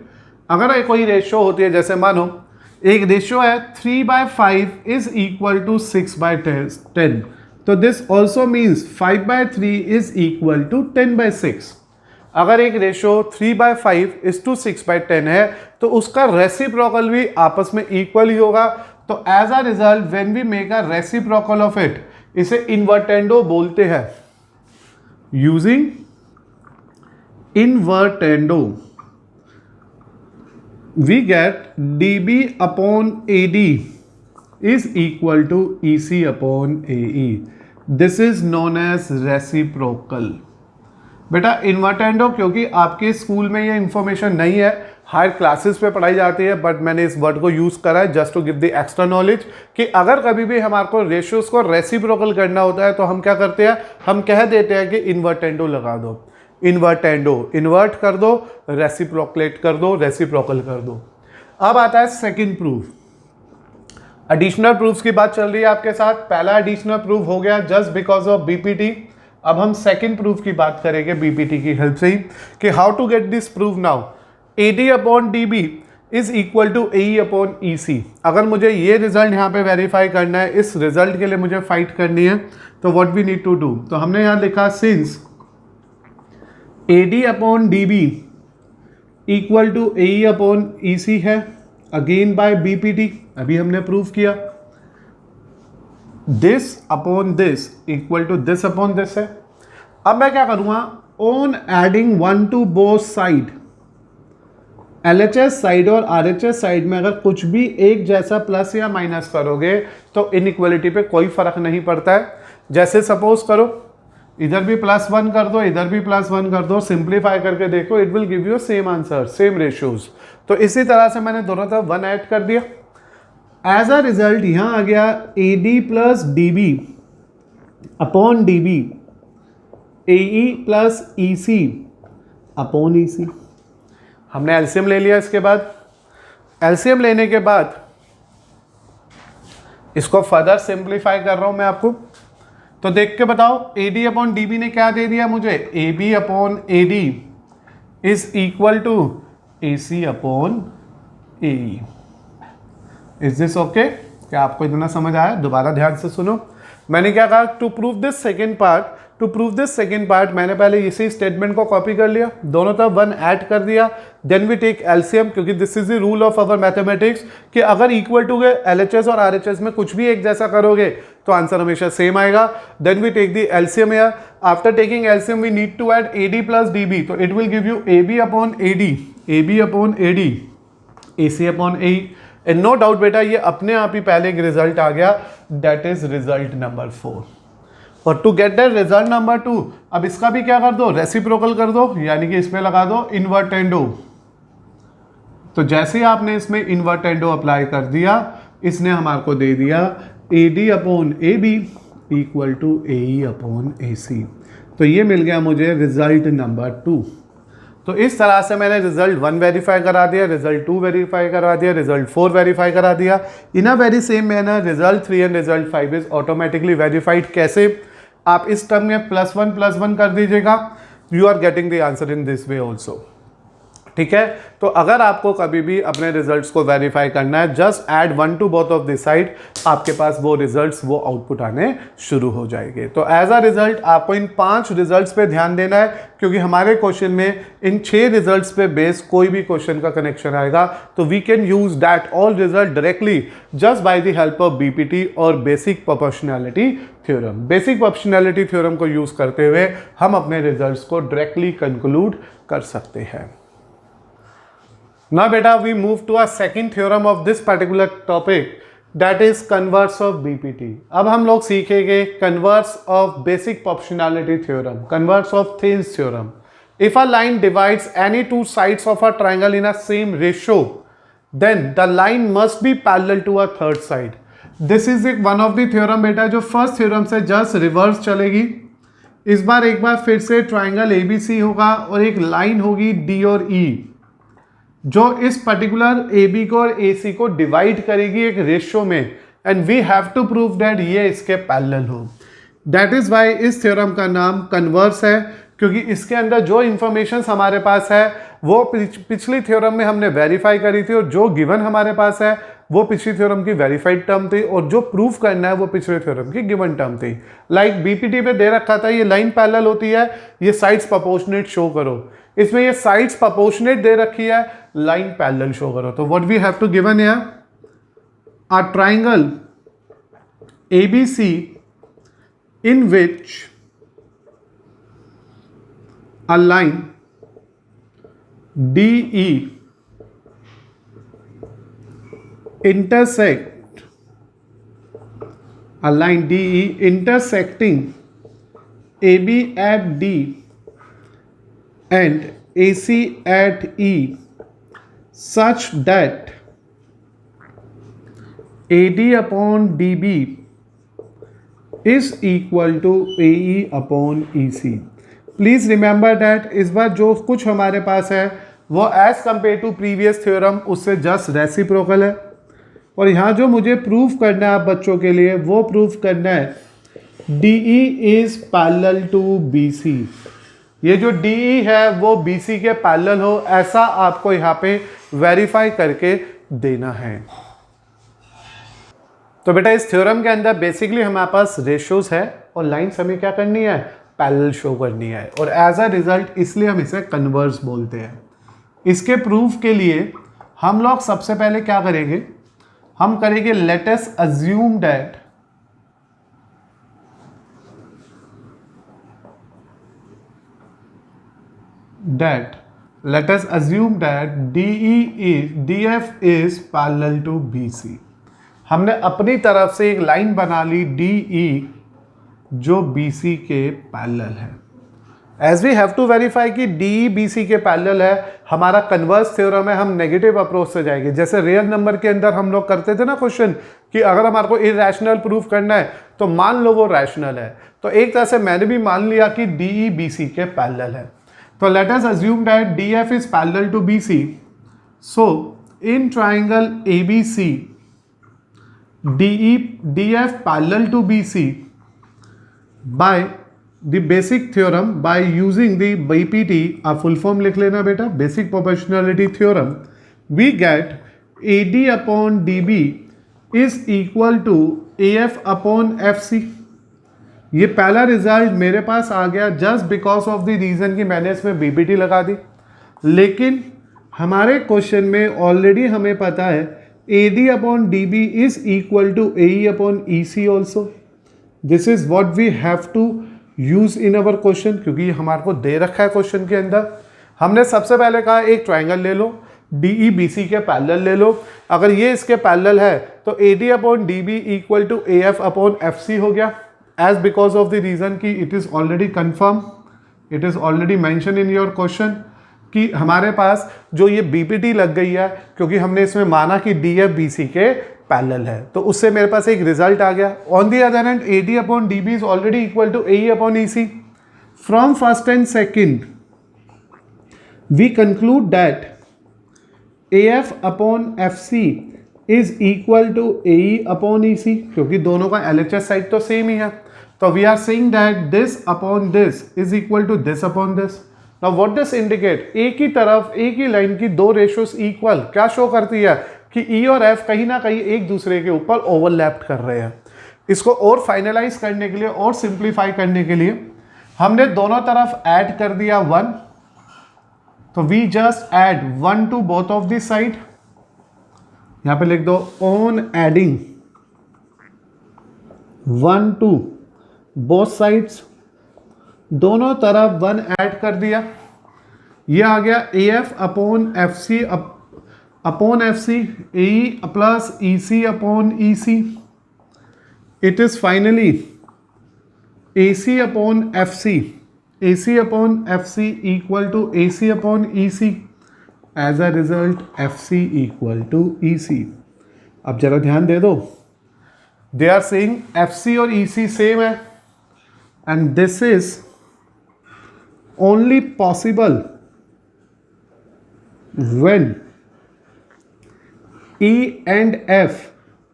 अगर कोई रेशियो होती है, जैसे मानो एक रेशियो है 3/5 इज इक्वल टू 6/10, तो this also means 5/3 is equal to 10/6। अगर एक रेशियो 3/5 इज टू 6/10 है तो उसका रेसिप्रोकल भी आपस में इक्वल ही होगा। तो as a result when we make a reciprocal of it, इसे इन्वर्टेंडो बोलते हैं। Using invertendo we get DB upon AD is equal to EC upon AE। This is known as reciprocal. बेटा इन्वर्टेंडो क्योंकि आपके स्कूल में ये इंफॉर्मेशन नहीं है, हायर क्लासेस पे पढ़ाई जाती है, बट मैंने इस वर्ड को यूज़ करा है just to give the extra knowledge कि अगर कभी भी हमारे को रेशियोज को रेसिप्रोकल करना होता है तो हम क्या करते हैं, हम कह देते हैं कि इन्वर्टेंडो लगा दो। इन्वर्टेंडो, इन्वर्ट कर दो, रेसिप्रोकलेट कर दो, रेसिप्रोकल कर दो। अब आता है सेकेंड प्रूफ। एडिशनल प्रूफ्स की बात चल रही है आपके साथ। पहला एडिशनल प्रूफ हो गया जस्ट बिकॉज ऑफ बीपीटी। अब हम सेकंड प्रूफ की बात करेंगे बीपीटी की हेल्प से ही कि how to get this proof. Now AD upon DB is equal to AE upon EC। अगर मुझे ये रिजल्ट यहाँ पे वेरीफाई करना है, इस रिजल्ट के लिए मुझे फाइट करनी है, तो what we need to do, तो हमने यहाँ लिखा since AD upon DB equal to AE upon EC है, अगेन बाय BPT, अभी हमने प्रूफ किया। This upon this equal to this upon this है। अब मैं क्या करूंगा, on adding 1 to both side, LHS side और RHS साइड में अगर कुछ भी एक जैसा प्लस या माइनस करोगे तो इनइक्वालिटी पे कोई फर्क नहीं पड़ता है। जैसे सपोज करो इधर भी +1 कर दो, इधर भी +1 कर दो, सिंप्लीफाई करके देखो, it will give you same answer, same ratios. तो इसी तरह से मैंने दोनों तरफ 1 ऐड कर दिया। एज अ रिजल्ट यहां आ गया AD plus DB upon DB AE plus EC upon EC। हमने एलसीएम ले लिया। इसके बाद एलसीएम लेने के बाद इसको फर्दर सिंप्लीफाई कर रहा हूं मैं आपको, तो देख के बताओ AD अपॉन DB ने क्या दे दिया मुझे, AB upon AD is equal to AC upon AE। Is this okay? क्या आपको इतना समझ आया? दोबारा ध्यान से सुनो। मैंने क्या कहा, to prove this second part, मैंने पहले इसी स्टेटमेंट को कॉपी कर लिया, दोनों तरफ 1 ऐड कर दिया, देन वी टेक एलसीएम, क्योंकि this is the rule of our mathematics कि अगर इक्वल टू के LHS और RHS में कुछ भी एक जैसा करोगे तो आंसर हमेशा सेम आएगा। Then we take the LCM here. After taking LCM we need to add AD plus DB, तो it will give you AB upon AD AC upon AE। And no doubt बेटा ये अपने आप ही पहले एक रिजल्ट आ गया, दैट इज रिजल्ट नंबर 4। और to get that result number 2, अब इसका भी क्या कर दो, रेसिप्रोकल कर दो, यानी कि इसमें लगा दो इन्वर्टेंडो। तो जैसे ही आपने इसमें इन्वर्टेंडो अप्लाई कर दिया, इसने हमारे को दे दिया AD upon AB equal to AE upon AC। तो ये मिल गया मुझे रिजल्ट नंबर 2। तो इस तरह से मैंने रिजल्ट 1 वेरीफाई करा दिया, रिजल्ट 2 वेरीफाई करा दिया, रिजल्ट 4 वेरीफाई करा दिया। In a very same manner result 3 and result 5 is automatically verified. कैसे? आप इस टर्म में +1 कर दीजिएगा, you are getting the answer in this way also. ठीक है। तो अगर आपको कभी भी अपने रिजल्ट्स को वेरीफाई करना है, just add 1 to both of this side, आपके पास वो रिजल्ट्स, वो आउटपुट आने शुरू हो जाएंगे। तो एज अ रिजल्ट आपको इन 5 रिजल्ट्स पे ध्यान देना है, क्योंकि हमारे क्वेश्चन में इन 6 रिजल्ट्स पे बेस कोई भी क्वेश्चन का कनेक्शन आएगा, तो we can use that all result directly just by the help of BPT और basic proportionality theorem. Basic proportionality theorem को यूज करते हुए हम अपने रिजल्ट्स को डायरेक्टली कंक्लूड कर सकते हैं। Now beta, we move to a second theorem of this particular topic, that is converse of BPT. अब हम लोग सीखेंगे converse of basic proportionality theorem, converse of Thin's theorem. If a line divides any two sides of a triangle in a same ratio, then the line must be parallel to a third side. This is one of the theorem बेटा जो first theorem से just reverse चलेगी। इस बार एक बार फिर से ट्राइंगल ABC होगा और एक लाइन होगी D और E, जो इस पर्टिकुलर AB को और AC को डिवाइड करेगी एक रेशियो में, and we have to prove that ये इसके पैरेलल हो। दैट इज वाई इस थ्योरम का नाम कन्वर्स है, क्योंकि इसके अंदर जो इंफॉर्मेशन हमारे पास है वो पिछली थ्योरम में हमने वेरीफाई करी थी, और जो गिवन हमारे पास है वो पिछली थ्योरम की वेरीफाइड टर्म थी, और जो प्रूफ करना है वो पिछले थ्योरम की गिवन टर्म थी। लाइक बीपीटी पे दे रखा था ये लाइन पैरेलल होती है, ये साइड्स प्रोपोर्शनेट शो करो। इसमें ये साइड्स प्रोपोर्शनेट दे रखी है, लाइन पैरेलल शो करो। तो what we have to given here, a triangle ABC in which a line DE intersecting AB at D and AC at E such that AD upon DB is equal to AE upon EC. Please remember that इस बार जो कुछ हमारे पास है वो as compare to previous theorem उससे जस्ट रेसिप्रोकल है, और यहाँ जो मुझे प्रूफ करना है आप बच्चों के लिए वो प्रूफ करना है DE is parallel to BC। ये जो DE है वो BC के पैरेलल हो, ऐसा आपको यहाँ पे वेरीफाई करके देना है। तो बेटा इस थ्योरम के अंदर बेसिकली हमारे पास रेशियोज है और लाइन्स हमें क्या करनी है, पैरेलल शो करनी है, और एज अ रिजल्ट इसलिए हम इसे कन्वर्स बोलते हैं। इसके प्रूफ के लिए हम लोग सबसे पहले क्या करेंगे, हम करेंगे late us assume that DF is parallel to BC। हमने अपनी तरफ से एक लाइन बना ली DE जो BC के पैरेलल है। As we have to verify कि DE BC के पैरेलल है, हमारा कन्वर्स थ्योरम है, हम नेगेटिव अप्रोच से जाएंगे। जैसे रियल नंबर के अंदर हम लोग करते थे ना क्वेश्चन कि अगर हमारे को इरेशनल प्रूफ करना है तो मान लो वो रैशनल है, तो एक तरह से मैंने भी मान लिया कि DE BC के पैरेलल है। तो let us assume that DF is parallel to BC। So in triangle ABC DF parallel to BC by the basic theorem, by using the BPT, a full form लिख लेना बेटा, basic proportionality theorem, we get AD upon DB is equal to AF upon FC। ये पहला रिजल्ट मेरे पास आ गया just because of the reason कि मैंने इसमें BPT लगा दी, लेकिन हमारे क्वेश्चन में ऑलरेडी हमें पता है AD upon DB is equal to AE upon EC also. This is what we have to use in our question, क्योंकि हमारे को दे रखा है क्वेश्चन के अंदर। हमने सबसे पहले कहा एक ट्राइंगल ले लो, DE BC के पैरेलल ले लो, अगर ये इसके पैरेलल है तो AD upon DB equal to AF upon FC हो गया, as because of the reason कि it is already confirmed, it is already mentioned in your question कि हमारे पास जो ये BPT लग गई है क्योंकि हमने इसमें माना कि DF BC के पैरेलल है, तो उससे मेरे पास एक रिजल्ट आ गया। On the other hand AD upon DB is already equal to AE upon EC। From first and second we conclude that AF upon FC is equal to AE upon EC, क्योंकि दोनों का LHS साइड तो सेम ही है। तो we are saying that this upon this is equal to this upon this. Now what this indicate, एक ही तरफ एक ही लाइन की दो रेशियोज इक्वल क्या शो करती है कि ई और एफ कहीं ना कहीं एक दूसरे के ऊपर ओवरलैप कर रहे हैं। इसको और फाइनलाइज करने के लिए और सिंप्लीफाई करने के लिए हमने दोनों तरफ ऐड कर दिया 1, तो we just add 1 to both of this side. यहां पे लिख दो on adding 1 to both sides, दोनों तरफ 1 ऐड कर दिया। ये आ गया A F upon F C upon F C, A plus E C upon E C. It is finally A C upon F C, A C upon F C equal to A C upon E C. As a result F C equal to E C. अब जरा ध्यान दे दो, they are saying F C और ई सी सेम है, and this is only possible when E and F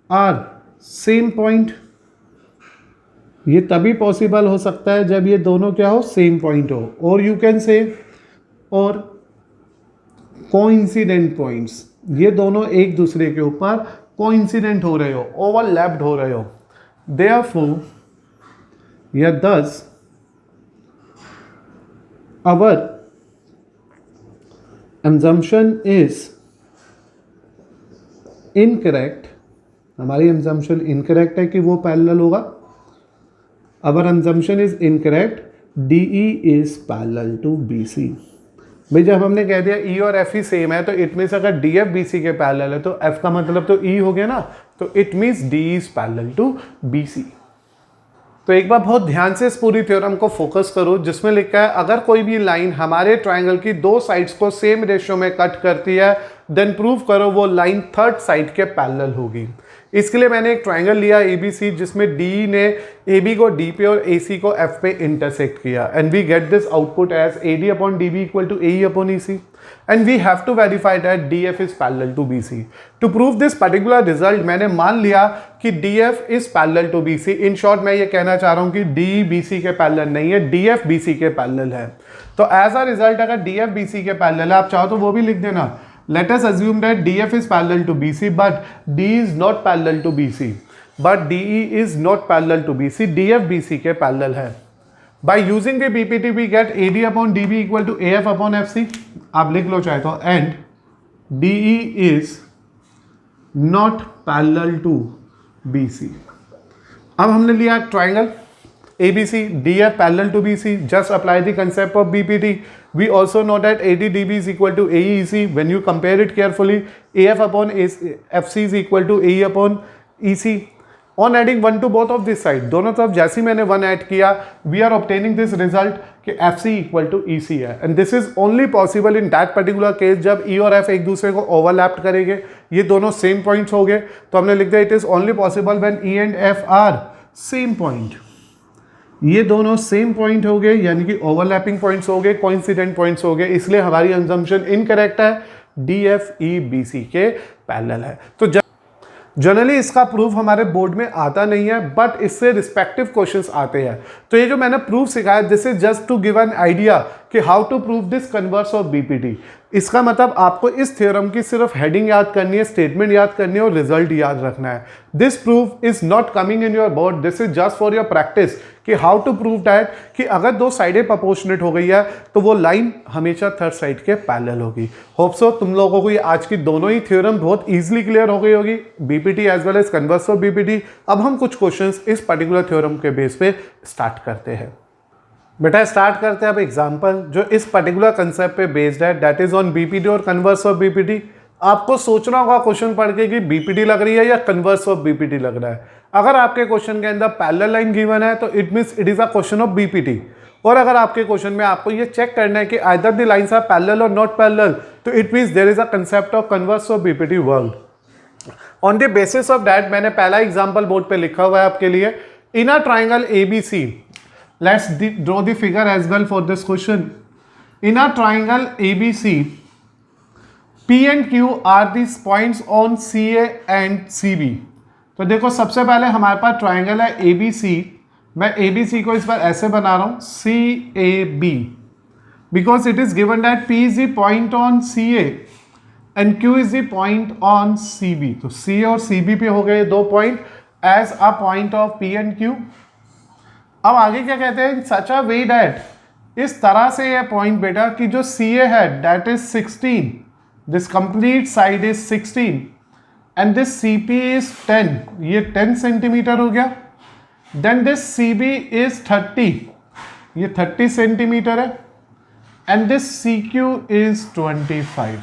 are same point। ये तभी पॉसिबल हो सकता है जब ये दोनों क्या हो, सेम पॉइंट हो, और यू कैन से और कोइंसिडेंट पॉइंट्स, ये दोनों एक दूसरे के ऊपर कोइंसिडेंट हो रहे हो, ओवरलैप्ड हो रहे हो। देयरफॉर या thus our assumption is incorrect, हमारी assumption incorrect है कि वो parallel होगा। our assumption is incorrect, DE is parallel to BC। भाई जब हमने कह दिया E और F ही सेम है तो इट मीन्स अगर DF BC के पैरेलल है तो F का मतलब तो E हो गया ना, तो it means DE is parallel to BC। तो एक बार बहुत ध्यान से इस पूरी थ्योरम को फोकस करो जिसमें लिखा है अगर कोई भी लाइन हमारे ट्रायंगल की दो साइड्स को सेम रेशियो में कट करती है देन प्रूव करो वो लाइन थर्ड साइड के पैरेलल होगी। इसके लिए मैंने एक ट्रायंगल लिया ABC जिसमें D ने AB को D पे और AC को F पे इंटरसेक्ट किया, and we get this output as AD upon DB equal to AE upon EC, and we have to verify that DF is parallel to BC। To prove this particular result मैंने मान लिया कि DF is parallel to BC। in short मैं ये कहना चाह रहा हूँ कि DE BC के पैरेलल नहीं है, DF BC के पैरेलल है। तो एज अ रिजल्ट अगर DF BC के पैरेलल है, आप चाहो तो वो भी लिख देना, let us assume that DF is parallel to BC but D is not parallel to BC, but DE is not parallel to BC, DF BC के पैरेलल है। By using the BPT we get AD upon DB equal to AF upon FC। आप लिख लो चाहे तो, and DE is not parallel to BC। अब हमने लिया triangle ABC, DF parallel to BC, just apply the concept of BPT। We also know that AD DB is equal to AE EC। when you compare it carefully, AF upon FC is equal to AE upon EC। On adding 1 to both of this side, दोनों तरफ जैसे मैंने 1 ऐड किया, we are obtaining this result कि FC equal to EC है, and this is only possible in that particular case जब E और F एक दूसरे को overlapped करेंगे, ये दोनों same points हो गए, तो हमने लिख दिया it is only possible when E and F are same point। ये दोनों सेम पॉइंट हो गए यानी कि ओवरलैपिंग पॉइंट्स हो गए, कोइंसिडेंट पॉइंट्स हो गए, इसलिए हमारी असम्पशन इनकरेक्ट है, DFE के पैरेलल है। तो जनरली इसका प्रूफ हमारे बोर्ड में आता नहीं है, बट इससे रिस्पेक्टिव क्वेश्चंस आते हैं। तो ये जो मैंने प्रूफ सिखाया, this is just to give an idea कि how to prove this converse of BPT। इसका मतलब आपको इस थ्योरम की सिर्फ हेडिंग याद करनी है, स्टेटमेंट याद करनी है और रिजल्ट याद रखना है। This proof is not coming in your board, this is just for your practice कि हाउ टू प्रूव दैट कि अगर दो साइडें प्रोपोर्शनेट हो गई है तो वो लाइन हमेशा थर्ड साइड के पैरेलल होगी। होप सो तुम लोगों को ये आज की दोनों ही थ्योरम बहुत ईजिली क्लियर हो गई होगी, BPT as well as converse of BPT। अब हम कुछ क्वेश्चंस इस पर्टिकुलर थ्योरम के बेस पे स्टार्ट करते हैं। बेटा स्टार्ट करते हैं अब एग्जाम्पल जो इस पर्टिकुलर कंसेप्ट पे बेस्ड है, दैट इज ऑन BPT और कन्वर्स ऑफ BPT। आपको सोचना होगा क्वेश्चन पढ़ के कि BPT लग रही है या कन्वर्स ऑफ BPT लग रहा है। अगर आपके क्वेश्चन के अंदर पैरेलल लाइन गिवन है तो it means it is a question of BPT, और अगर आपके क्वेश्चन में आपको ये चेक करना है कि either the lines are parallel और नॉट पैरेलल, तो it means there is a concept of converse of BPT world. On the basis of that मैंने पहला एग्जांपल बोर्ड पे लिखा हुआ है आपके लिए। In a triangle ABC, let's draw the figure as well for this question। in a triangle ABC, P and Q are these points on CA and CB। तो देखो सबसे पहले हमारे पास ट्राइंगल है ABC, मैं ABC को इस बार ऐसे बना रहा हूं CAB, because it is given that P is the point on CA and Q is the point on CB. तो C और CB पे हो गए दो point as a point of P and Q. अब आगे क्या कहते हैं, such a way that, इस तरह से यह पॉइंट बेटा कि जो CA है that is 16, this complete side is 16 and this CP is 10, ये 10 सेंटीमीटर हो गया. Then this CB is 30, ये 30 सेंटीमीटर है and this CQ is 25.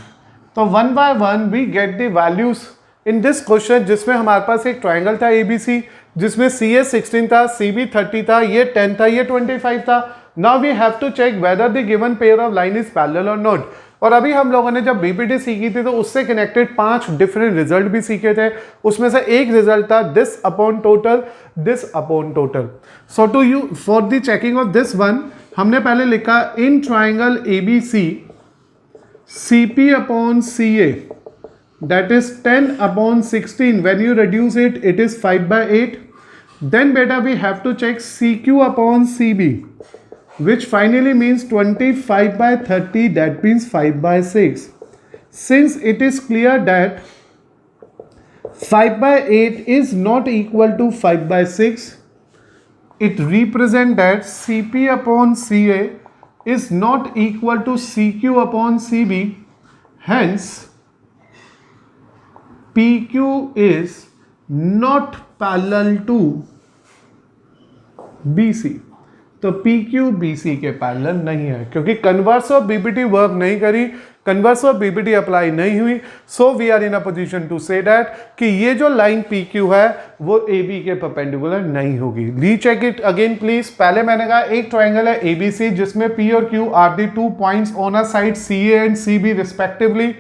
तो one by one we get the values in this question, जिसमें हमारे पास एक ट्राइंगल था ABC, जिसमें CA 16 था, CB 30 था, ये 10 था, ये 25 था. Now we have to check whether the given pair of line is parallel और नॉट. और अभी हम लोगों ने जब BPT सीखी थी तो उससे कनेक्टेड 5 डिफरेंट रिजल्ट भी सीखे थे. उसमें से एक रिजल्ट था this upon total, this upon total. So to you for the checking of this one, हमने पहले लिखा in triangle ABC CP upon CA, that is 10 upon 16. When you reduce it, it is 5 by 8. Then beta we have to check CQ upon CB, which finally means 25 by 30, that means 5 by 6. Since it is clear that 5 by 8 is not equal to 5 by 6, it represents that CP upon CA is not equal to CQ upon CB, hence PQ is not parallel to BC. तो PQ BC के पैरेलल नहीं है क्योंकि कन्वर्स ऑफ BPT वर्क नहीं करी, कन्वर्स ऑफ BPT अप्लाई नहीं हुई. So we are in a position to say that कि ये जो लाइन PQ है वो AB के परपेंडिकुलर नहीं होगी. Recheck it again please. पहले मैंने कहा एक ट्राइंगल है ABC जिसमें P और Q are the 2 points on a side CA and CB respectively.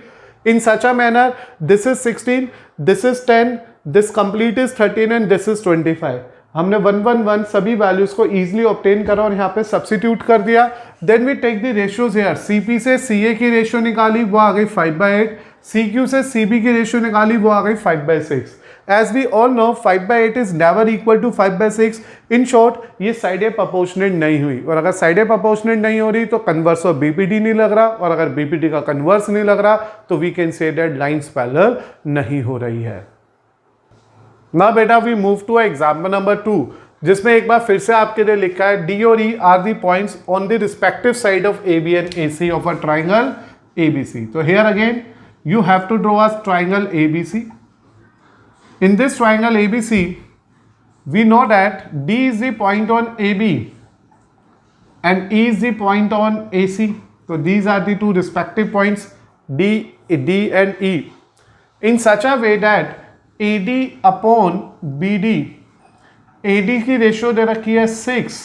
In such a manner this is 16, this is 10, this complete is 13 and this is 25. हमने 1 1 1 सभी वैल्यूज को इजीली ऑब्टेन करा और यहाँ पे सब्स्टिट्यूट कर दिया. Then we take the ratios here. CP से CA की रेशियो निकाली, वो आ गई 5 by 8. CQ से CB की रेशियो निकाली, वो आ गई 5 by 6. As we all know 5 by 8 is never equal to 5 by 6. In short ये साइडें प्रोपोर्शनेट नहीं हुई, और अगर साइडें प्रोपोर्शनेट नहीं हो रही तो कन्वर्स ऑफ BPT नहीं लग रहा, और अगर BPT का कन्वर्स नहीं लग रहा तो we can say that lines parallel नहीं हो रही है. ना बेटा we move to example number 2, जिसमें एक बार फिर से आपके लिए लिखा है D और E are the points on the respective side of AB and AC of a triangle ABC. तो here again you have to draw a triangle ABC. In this triangle ABC we know that D is the point on AB and E is the point on AC. So these are the two respective points D and E in such a way that AD upon BD, AD की रेशियो दे रखी है 6,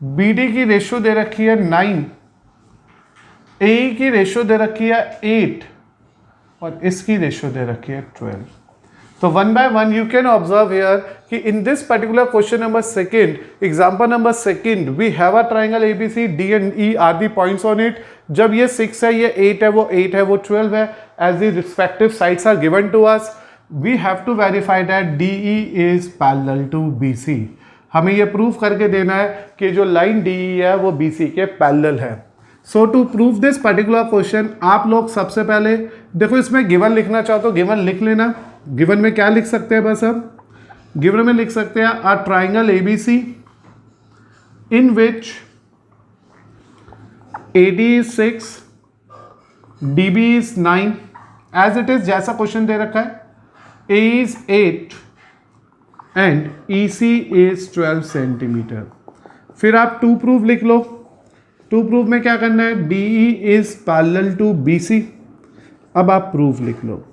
BD की रेशियो दे रखी है 9, AE की रेशियो दे रखी है 8 और इसकी रेशियो दे रखी है 12. तो one by one you can observe here कि in this particular question number second, example number second, we have a triangle ABC, D and E are the points on it. जब ये 6 है, ये 8 है, वो 8 है, वो 12 है, as the respective sides are given to us, we have to verify that DE is parallel to BC. हमें ये प्रूव करके देना है कि जो लाइन DE है वो BC के पैरेलल है. So to prove this particular question आप लोग सबसे पहले देखो, इसमें गिवन लिखना चाहो तो गिवन लिख लेना. गिवन में क्या लिख सकते हैं, बस अब गिवन में लिख सकते हैं a triangle ABC in which AD is 6, DB is 9 as it is, जैसा क्वेश्चन दे रखा है. A is 8 and EC is 12 centimetre. फिर आप टू प्रूफ लिख लो. टू प्रूफ में क्या करना है, DE is parallel to BC. अब आप प्रूफ लिख लो.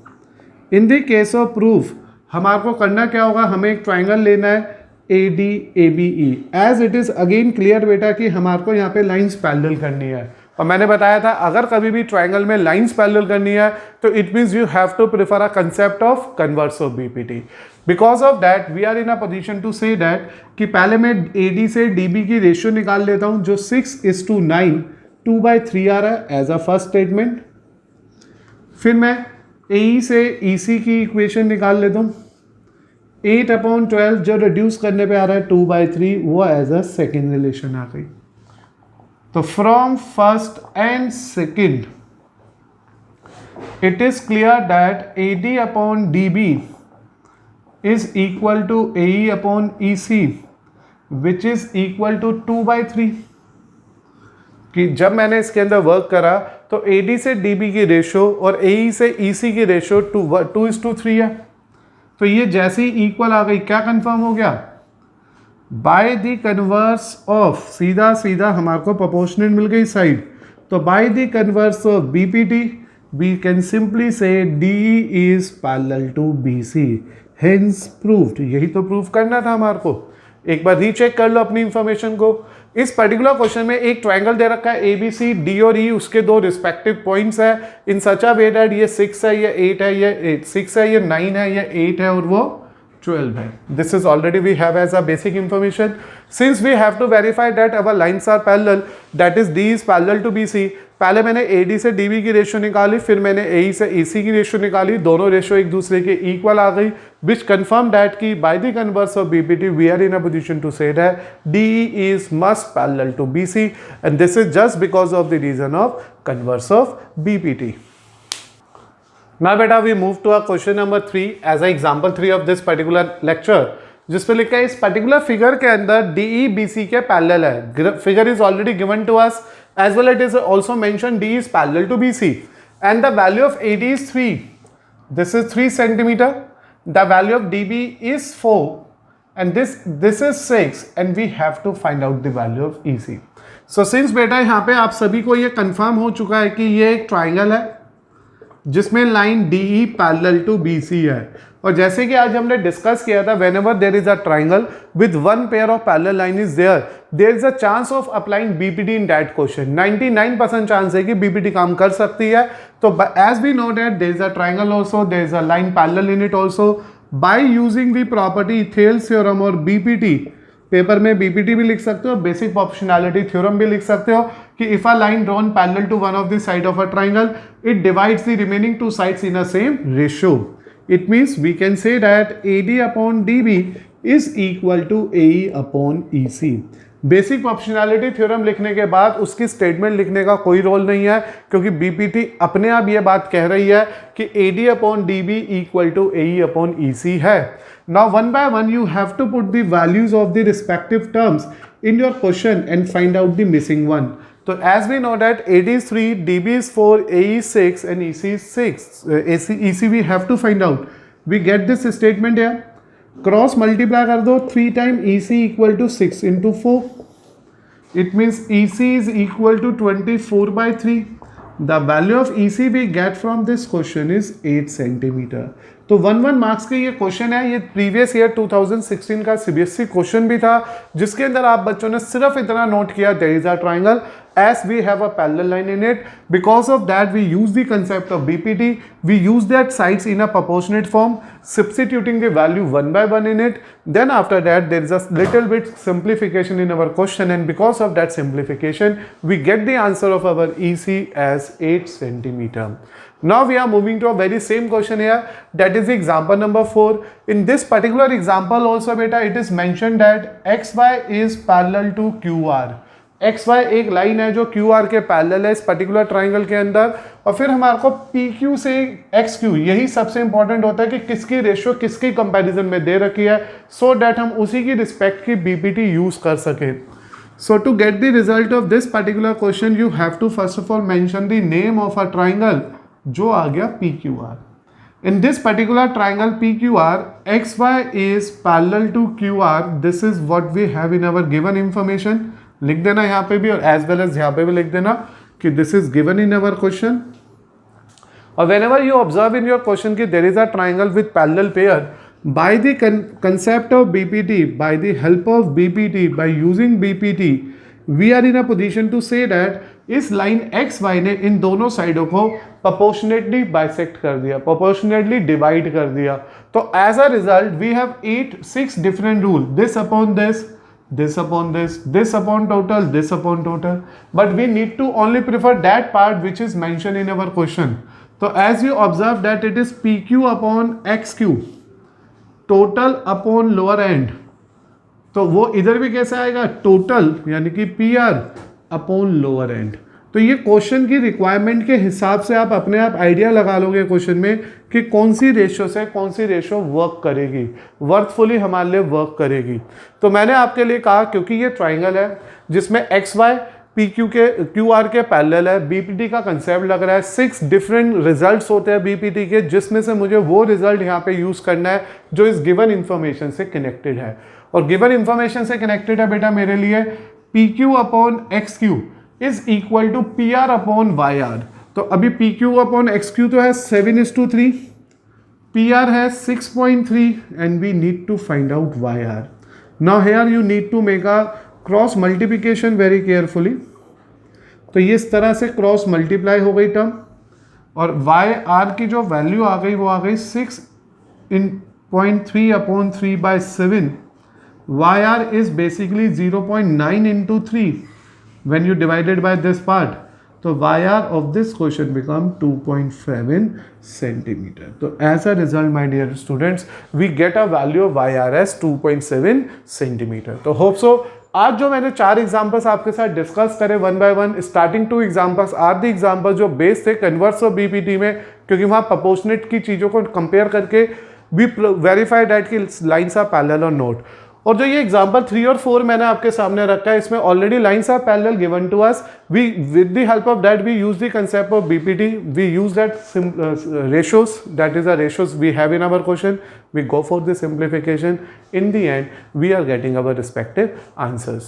In the case of proof हमारे को करना क्या होगा, हमें एक ट्राइंगल लेना है AD ABE. As it is again clear बेटा कि हमारे को यहाँ पे लाइंस पैरेलल करनी है. और मैंने बताया था अगर कभी भी ट्राइंगल में लाइंस पैरेलल करनी है तो it means you have to prefer a concept of converse of BPT. Because of that we are in a position to say that कि पहले मैं AD से DB की रेशियो निकाल लेता हूँ जो 6:9 2/3 आ रहा है एज अ फर्स्ट स्टेटमेंट. फिर मैं AE से EC की इक्वेशन निकाल लेता हूँ. 8/12 जो रिड्यूस करने पे आ रहा है 2/3, वो एज अ सेकेंड रिलेशन आ गई. तो from first and second it is clear that AD upon DB is equal to AE upon EC which is equal to 2/3 कि जब मैंने इसके अंदर वर्क करा तो AD से DB की रेशो और AE से EC की रेशो 2:3 है। तो ये जैसे ही इक्वल आ गई क्या कंफर्म हो गया, बाय द कन्वर्स ऑफ, सीधा सीधा हमारे को प्रोपोर्शनेट मिल गई साइड, तो by the converse of BPT we can simply say DE is parallel to BC, hence proved। यही तो प्रूव करना था हमारे को। एक बार रीचेक कर लो अपनी इंफॉर्मेशन को। इस पर्टिकुलर क्वेश्चन में एक ट्रायंगल दे रखा है ABC, D और E, उसके दो रिस्पेक्टिव पॉइंट्स है इन सच अ वे दैट ये 6 है, ये 8 है, ये 6 है, ये 9 है, ये 8 है और वो 12 है। This is already we have as a basic information. Since we have to verify that our lines are parallel, that is D is parallel to BC, पहले मैंने AD से DB की रेशियो निकाली, फिर मैंने AE से EC की रेशियो निकाली, दोनों रेशियो एक दूसरे के इक्वल आ गई, which confirm that कि by the converse of BPT we are in a position to say that DE is must parallel to BC, and this is just because of the reason of converse of BPT. Now beta we move to a question number 3 as a example 3 of this particular lecture, जिसपे लिखा है इस पर्टिकुलर फिगर के अंदर DE BC के पैरेलल है। Figure is already given to us as well it is also mentioned D is parallel to BC and the value of AD is 3, this is 3 centimeter, the value of DB is 4 and this is 6 and we have to find out the value of EC. So since बेटा यहाँ पे आप सभी को ये कंफर्म हो चुका है कि ये एक ट्राइंगल है जिसमें line DE parallel to BC है, और जैसे कि आज हमने डिस्कस किया था whenever there is a triangle with one pair of parallel line is there is a chance of applying BPT in that question। 99% chance है कि BPT काम कर सकती है। तो as we know that there is a triangle also, there is a line parallel in it also, by using the property Thales theorem और BPT, पेपर में BPT भी लिख सकते हो, बेसिक प्रोपोर्शनैलिटी थ्योरम भी लिख सकते हो कि if a line drawn parallel to one of the side of a triangle it divides the remaining two sides in a same ratio. It means we can say that AD upon DB is equal to AE upon EC। Basic proportionality theorem लिखने के बाद उसकी स्टेटमेंट लिखने का कोई रोल नहीं है, क्योंकि BPT अपने आप ये बात कह रही है कि AD upon DB equal to AE upon EC है। Now one by one you have to put the values of the respective terms in your question and find out the missing one। So as we know that AD is 3, DB is 4, AE is 6 and EC is 6, EC we have to find out। We get this statement here, cross multiply कर दो, 3 time EC equal to 6 into 4, it means EC is equal to 24/3। The value of EC we get from this question is 8 centimetre. तो 1 मार्क्स के ये क्वेश्चन है, ये प्रीवियस ईयर 2016 का CBSE क्वेश्चन भी था, जिसके अंदर आप बच्चों ने सिर्फ इतना नोट किया there is a triangle as we have a parallel line in it, because of that we use the concept of BPT, we use that sides in a proportionate form, substituting the value one by one in it, then after that there is a little bit simplification in our question, and because of that simplification we get the answer of our EC as 8 centimeter. Now we are moving to a very same question here, that is example number 4. In this particular example also beta it is mentioned that XY is parallel to QR। XY एक लाइन है जो QR के पैरेलल है इस पर्टिकुलर ट्राइंगल के अंदर, और फिर हमारे को PQ से XQ, यही सबसे इंपॉर्टेंट होता है कि किसकी रेशियो किसकी कंपैरिजन में दे रखी है, सो दैट हम उसी की रिस्पेक्ट की BPT यूज कर सके। So to get the result of this particular question you have to first of all mention the name of a triangle, जो आ गया PQR। In this particular triangle PQR, XY is parallel to QR, this is what we have in our given information। लिख देना यहाँ पे भी और एज वेल एज यहाँ पे भी लिख देना कि this is given in our question. और whenever you observe in your question कि there is a triangle with parallel pair, by the concept of BPT, by the help of BPT, by using BPT we are in a position to say that इस लाइन XY ने इन दोनों साइडों को प्रोपोर्शनेटली बाइसेक्ट कर दिया, प्रोपोर्शनेटली डिवाइड कर दिया। तो as a result we have 6 different rule, this upon this, this upon this upon total, this upon total, but we need to only prefer that part which is mentioned in our question। So as you observe that it is PQ upon XQ, total upon lower end, तो वो इधर भी कैसे आएगा, टोटल यानी कि PR अपॉन लोअर एंड। तो ये क्वेश्चन की रिक्वायरमेंट के हिसाब से आप अपने आप आइडिया लगा लोगे क्वेश्चन में कि कौन सी रेशो से कौन सी रेशो वर्क करेगी, वर्थफुली हमारे लिए वर्क करेगी। तो मैंने आपके लिए कहा क्योंकि ये ट्राइंगल है जिसमें एक्स वाई पी क्यू के क्यू आर के पैरेलल है, बीपीटी का कंसेप्ट लग रहा है, 6 डिफरेंट रिजल्ट्स होते हैं बीपीटी के, जिसमें से मुझे वो रिजल्ट यहाँ पे यूज़ करना है जो इस गिवन इंफॉर्मेशन से कनेक्टेड है। और गिवन इंफॉर्मेशन से कनेक्टेड है बेटा मेरे लिए P Q upon X Q is equal to P R upon Y R. तो अभी P Q upon X Q तो है 7:3, पी आर है 6.3 and we need to find out Y R. Now here you need to make a cross multiplication very carefully. तो ये इस तरह से क्रॉस मल्टीप्लाई हो गई टर्म और वाई आर की जो वैल्यू आ गई वो आ गई 6.3 upon 3/7। Y R is basically 0.9 into 3 when you divided by this part. तो Y R of this question become 2.7 centimetre. तो as a result my dear students we get a value of Y R is 2.7 centimetre. तो होप सो आज जो मैंने 4 एग्जांपल्स आपके साथ डिस्कस करे one by one, starting 2 examples are the example जो बेस थे कन्वर्स ऑफ बीपीटी में, क्योंकि वहाँ प्रोपोर्शनेट की चीज़ों को कंपेयर करके वी वेरीफाई दैट की लाइन्स आर पैरेलल और नोट। और जो ये एग्जांपल 3 और 4 मैंने आपके सामने रखा है इसमें already lines are parallel given to us, we with the help of that we use the concept of BPT, we use that ratios, that is the ratios we have in our question, we go for the simplification, in the end we are getting our respective answers।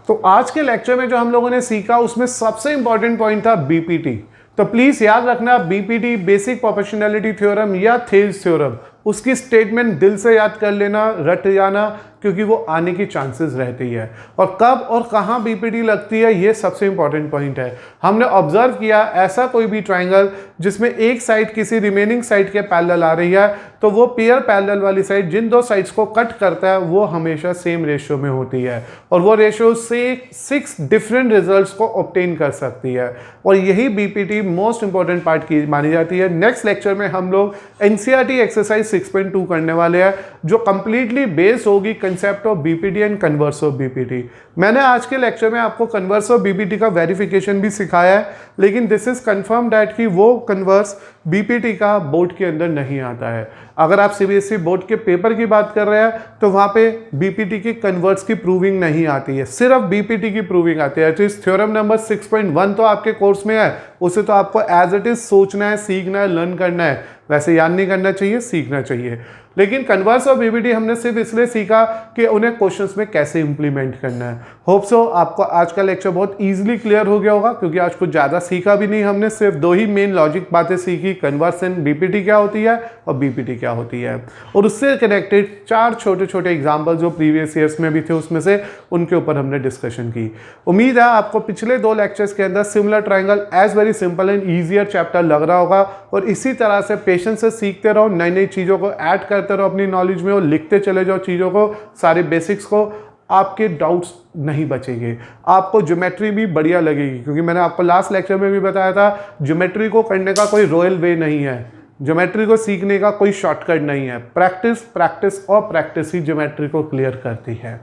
तो आज के लेक्चर में जो हम लोगों ने सीखा उसमें सबसे इंपॉर्टेंट पॉइंट था बीपीटी। तो प्लीज याद रखना बीपीटी बेसिक प्रोपोर्शनैलिटी थ्योरम या थेल्स थ्योरम, उसकी स्टेटमेंट दिल से याद कर लेना, रट जाना, क्योंकि वो आने की चांसेस रहती है। और कब और कहाँ बीपीटी लगती है ये सबसे इंपॉर्टेंट पॉइंट है। हमने ऑब्जर्व किया ऐसा कोई भी ट्राइंगल जिसमें एक साइड किसी रिमेनिंग साइड के पैरेलल आ रही है तो वो पेयर पैरेलल वाली साइड जिन 2 साइड्स को कट करता है वो हमेशा सेम रेशियो में होती है और वो रेशियो से 6 डिफरेंट रिजल्ट्स को ऑब्टेन कर सकती है। और यही बीपीटी मोस्ट इंपॉर्टेंट पार्ट की मानी जाती है। नेक्स्ट लेक्चर में हम लोग एनसीईआरटी एक्सरसाइज 6.2 करने वाले हैं जो कंप्लीटली बेस होगी concept of BPT and converse of BPT. मैंने आज के लेक्चर में आपको कन्वर्स ऑफ बीपीटी का वेरिफिकेशन भी सिखाया है, लेकिन दिस इज कंफर्म दैट कि वो कन्वर्स बीपीटी का बोर्ड के अंदर नहीं आता है। अगर आप सीबीएसई बोर्ड के पेपर की बात कर रहे हैं तो वहाँ पे बीपीटी की कन्वर्स की प्रूविंग नहीं आती है, सिर्फ बीपीटी की प्रूविंग आती है। इस थ्योरम नंबर 6.1 तो आपके कोर्स में है, उसे तो आपको एज इट इज सोचना है, सीखना है, लर्न करना है, वैसे याद नहीं करना चाहिए, सीखना चाहिए। लेकिन कन्वर्स ऑफ बीपीटी हमने सिर्फ इसलिए सीखा कि उन्हें क्वेश्चंस में कैसे इंप्लीमेंट करना है। होप सो आपको आज का लेक्चर बहुत इजीली क्लियर हो गया होगा, क्योंकि आज कुछ ज़्यादा सीखा भी नहीं हमने, सिर्फ 2 ही मेन लॉजिक बातें सीखी, कन्वर्स एंड बीपीटी क्या होती है और बीपीटी क्या होती है, और उससे कनेक्टेड 4 छोटे छोटे एग्जाम्पल जो प्रीवियस ईयर्स में भी थे उसमें से उनके ऊपर हमने डिस्कशन की। उम्मीद है आपको पिछले 2 लेक्चर्स के अंदर similar triangle as very simple and easier chapter लग रहा होगा, और इसी तरह से पेशेंस से सीखते रहो, नई नई चीज़ों को ऐड करते रहो अपनी नॉलेज में और लिखते चले जाओ चीज़ों को, सारे बेसिक्स को, आपके डाउट्स नहीं बचेंगे। आपको ज्योमेट्री भी बढ़िया लगेगी, क्योंकि मैंने आपको लास्ट लेक्चर में भी बताया था ज्योमेट्री को करने का कोई रॉयल वे नहीं है, ज्योमेट्री को सीखने का कोई शॉर्टकट नहीं है। प्रैक्टिस प्रैक्टिस और प्रैक्टिस ही ज्योमेट्री को क्लियर करती है।